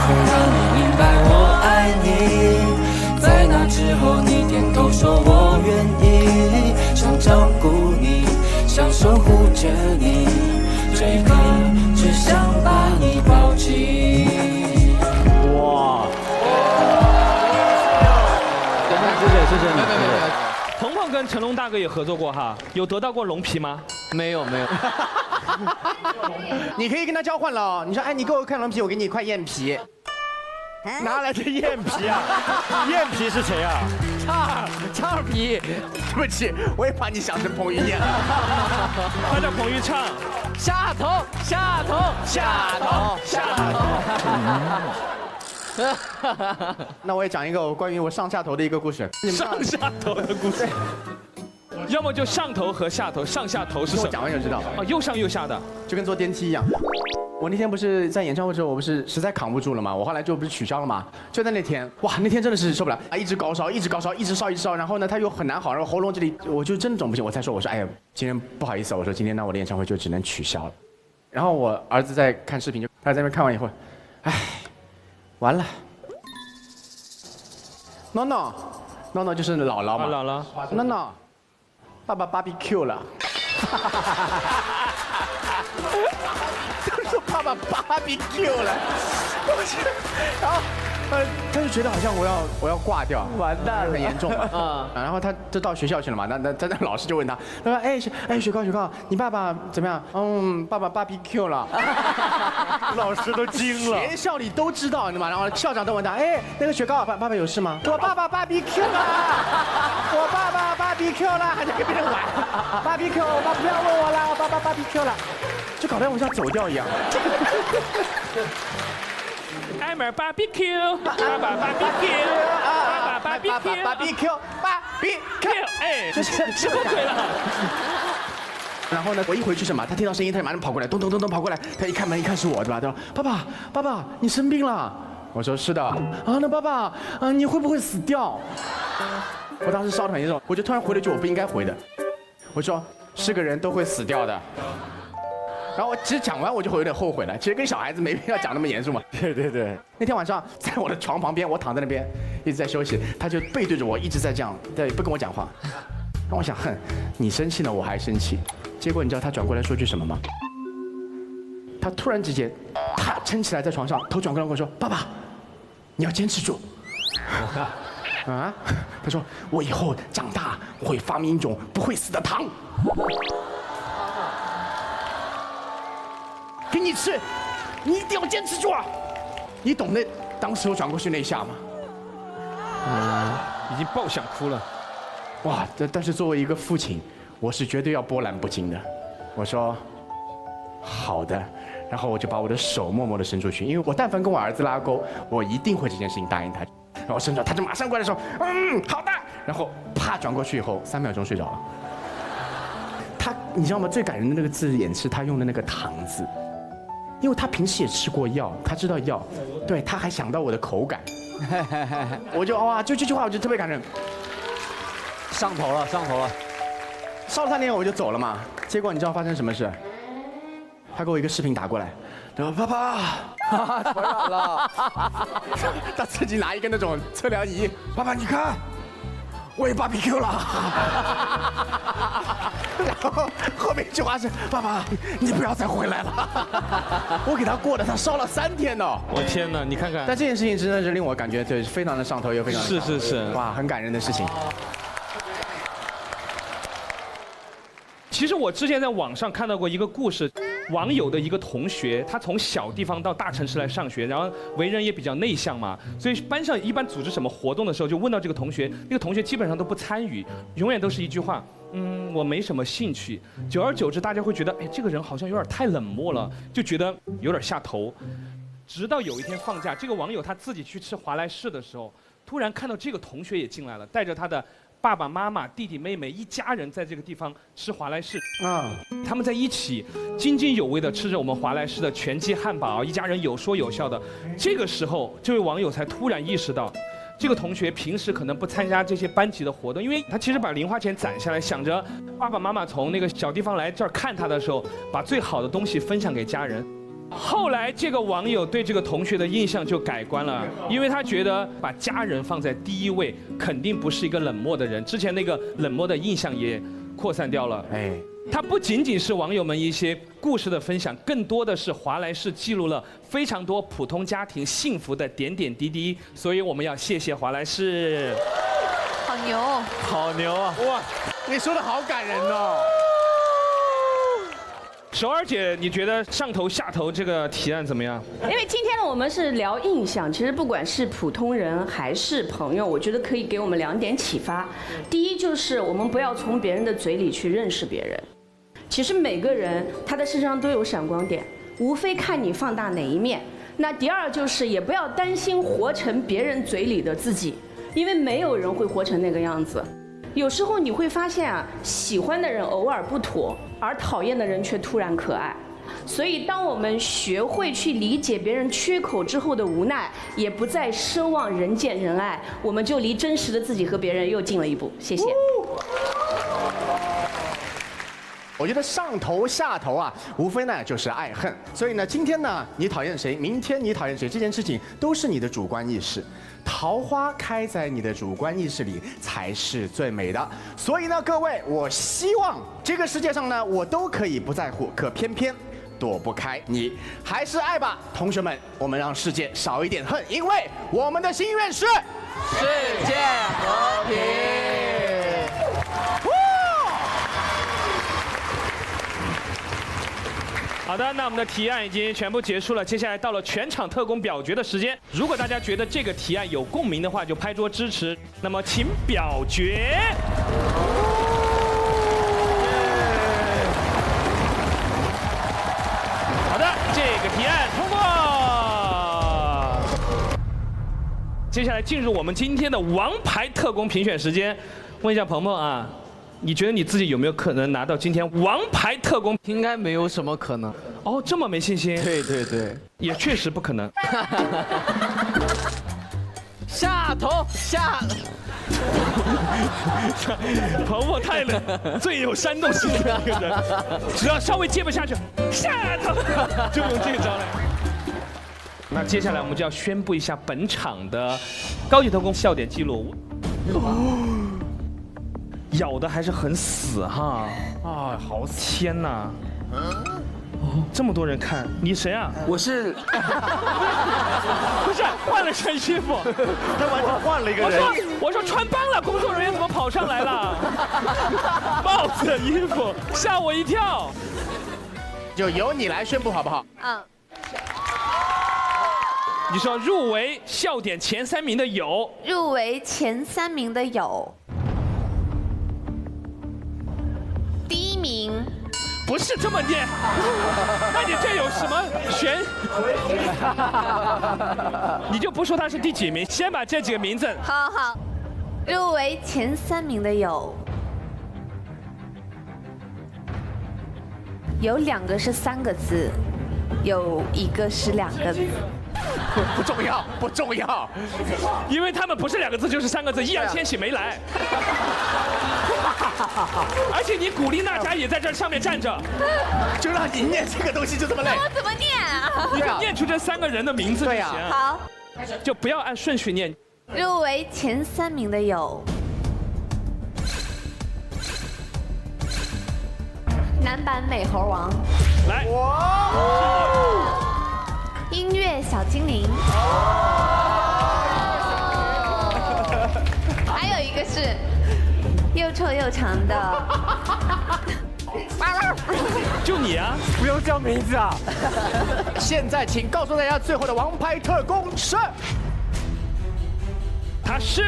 让你明白我爱你，在那之后你点头说我愿意，想照顾你，想守护着你，这一刻只想把你抱紧。哇！谢谢你。鹏鹏跟成龙大哥也合作过哈，有得到过龙皮吗？没有。你可以跟他交换了。你说，哎，你给我看龙皮，我给你一块燕皮。哪来的燕皮啊？燕皮是谁啊？畅儿皮。对不起，我也把你想成彭于晏了。他叫彭昱畅。下头。那我也讲一个关于我上下头的一个故事。上下头的故事。要么就上头和下头，上下头是什么？我讲完就知道。哦，又上又下的，就跟坐电梯一样。我那天不是在演唱会之后，我不是实在扛不住了嘛，我后来就不是取消了嘛。就在那天，哇，那天真的是受不了啊，一直高烧，一直烧，然后呢，他又很难好，然后喉咙这里我就真的肿不行，我才说，我说，哎呀，今天不好意思，我说今天呢我的演唱会就只能取消了。然后我儿子在看视频，就他在那边看完以后，哎，完了。诺就是姥姥嘛。姥姥。诺，爸爸 BBQ 了。说爸爸 BBQ 了，然后他就觉得好像我要挂掉，完蛋了，很严重嘛。啊，然后他就到学校去了嘛，那老师就问他说，哎雪糕，你爸爸怎么样？爸爸 BBQ 了。老师都惊了，学校里都知道，你知道吗？然后校长都问他，哎，那个雪糕，爸爸有事吗？我爸爸 BBQ 了，我爸爸 BBQ 了，还在跟别人玩 BBQ， 我爸不要问我了，我爸爸 BBQ 了，就搞得我像走调一样。艾玛 BBQ， 爸爸 BBQ， 爸爸 BBQ， 哎，这是什么鬼了？然后呢，我一回去什么，他听到声音，他就马上跑过来，咚跑过来，他一开门一看是我，对吧？他说爸爸，你生病了。我说是的。啊，那爸爸，你会不会死掉？我当时烧得很严重，我就突然回了句我不应该回的，我说是个人都会死掉的。然后我其实讲完我就会有点后悔了，其实跟小孩子没必要讲那么严肃嘛。对。那天晚上在我的床旁边，我躺在那边一直在休息，他就背对着我一直在这样，对，不跟我讲话。然后我想，哼，你生气了我还生气。结果你知道他转过来说句什么吗？他突然之间，他撑起来在床上，头转过来跟我说：“爸爸，你要坚持住。”啊？他说：“我以后长大会发明一种不会死的糖，给你吃，你一定要坚持住啊！”你懂那当时我转过去那一下吗？已经爆想哭了。哇，但是作为一个父亲，我是绝对要波澜不惊的。我说好的，然后我就把我的手默默地伸出去，因为我但凡跟我儿子拉钩，我一定会这件事情答应他。然后伸出来，他就马上过来说，好的。然后啪转过去以后，3秒钟睡着了。你知道吗？最感人的那个字眼是他用的那个糖字，因为他平时也吃过药，他知道药，对，他还想到我的口感。我就哇，就这句话我就特别感人。上头了，上头了。烧了3年我就走了嘛，结果你知道发生什么事？他给我一个视频打过来，他说爸爸，传染了。他自己拿一个那种测量仪，爸爸你看，我也 BBQ 了。然后后面一句话是爸爸，你不要再回来了。我给他过的，他烧了3天呢。我天哪，你看看。但这件事情真的是令我感觉对非常的上头，又非常的是，哇，很感人的事情。其实我之前在网上看到过一个故事，网友的一个同学，他从小地方到大城市来上学，然后为人也比较内向嘛，所以班上一般组织什么活动的时候，就问到这个同学，那个同学基本上都不参与，永远都是一句话，我没什么兴趣。久而久之，大家会觉得，哎，这个人好像有点太冷漠了，就觉得有点下头。直到有一天放假，这个网友他自己去吃华莱士的时候，突然看到这个同学也进来了，带着他的爸爸妈妈、弟弟妹妹一家人在这个地方吃华莱士啊，他们在一起津津有味地吃着我们华莱士的全鸡汉堡，一家人有说有笑的。这个时候，这位网友才突然意识到，这个同学平时可能不参加这些班级的活动，因为他其实把零花钱攒下来，想着爸爸妈妈从那个小地方来这儿看他的时候，把最好的东西分享给家人。后来这个网友对这个同学的印象就改观了，因为他觉得把家人放在第一位，肯定不是一个冷漠的人。之前那个冷漠的印象也扩散掉了。哎，他不仅仅是网友们一些故事的分享，更多的是华莱士记录了非常多普通家庭幸福的点点滴滴。所以我们要谢谢华莱士。好牛！好牛啊！哇，你说的好感人哦。首尔姐，你觉得上头下头这个提案怎么样？因为今天呢，我们是聊印象，其实不管是普通人还是朋友，我觉得可以给我们2点启发。第一就是我们不要从别人的嘴里去认识别人。其实每个人他的身上都有闪光点，无非看你放大哪一面。那第二就是也不要担心活成别人嘴里的自己，因为没有人会活成那个样子。有时候你会发现啊，喜欢的人偶尔不妥，而讨厌的人却突然可爱。所以，当我们学会去理解别人缺口之后的无奈，也不再奢望人见人爱，我们就离真实的自己和别人又近了一步。谢谢。我觉得上头下头啊，无非呢就是爱恨。所以呢，今天呢你讨厌谁，明天你讨厌谁，这件事情都是你的主观意识。桃花开在你的主观意识里才是最美的。所以呢，各位，我希望这个世界上呢，我都可以不在乎，可偏偏躲不开你。还是爱吧，同学们，我们让世界少一点恨，因为我们的心愿是世界和平。好的，那我们的提案已经全部结束了，接下来到了全场特工表决的时间。如果大家觉得这个提案有共鸣的话，就拍桌支持。那么请表决。好的，这个提案通过。接下来进入我们今天的王牌特工评选时间。问一下鹏鹏啊，你觉得你自己有没有可能拿到今天王牌特工？应该没有什么可能。哦，这么没信心？对对对，也确实不可能。下头下。鹏鹏太冷，最有煽动性的一个人，只要稍微接不下去，下头就用这招来。那接下来我们就要宣布一下本场的高级特工笑点记录。咬的还是很死哈啊，好天哪！这么多人看，你谁啊？我是，不是换了身衣服，他完全换了一个人。我说穿帮了，工作人员怎么跑上来了？帽子、衣服，吓我一跳。就由你来宣布好不好？你说入围笑点前3名的有，入围前3名的有，第1名。不是这么念，那你这有什么悬？你就不说他是第几名，先把这几个名字。好好，入围前3名的有2个是3个字，有1个是2个字。不重要，不重要，因为他们不是2个字就是3个字，易烊千玺没来。而且你古力娜扎也在这上面站着，就让你念这个东西就这么累。我怎么念啊？你得念出这3个人的名字就行。好，就不要按顺序念。入围前3名的有男版美猴王，来，音乐小精灵，还有1个是又臭又长的。就你啊，不用叫名字啊！现在请告诉大家最后的王牌特工是，他是。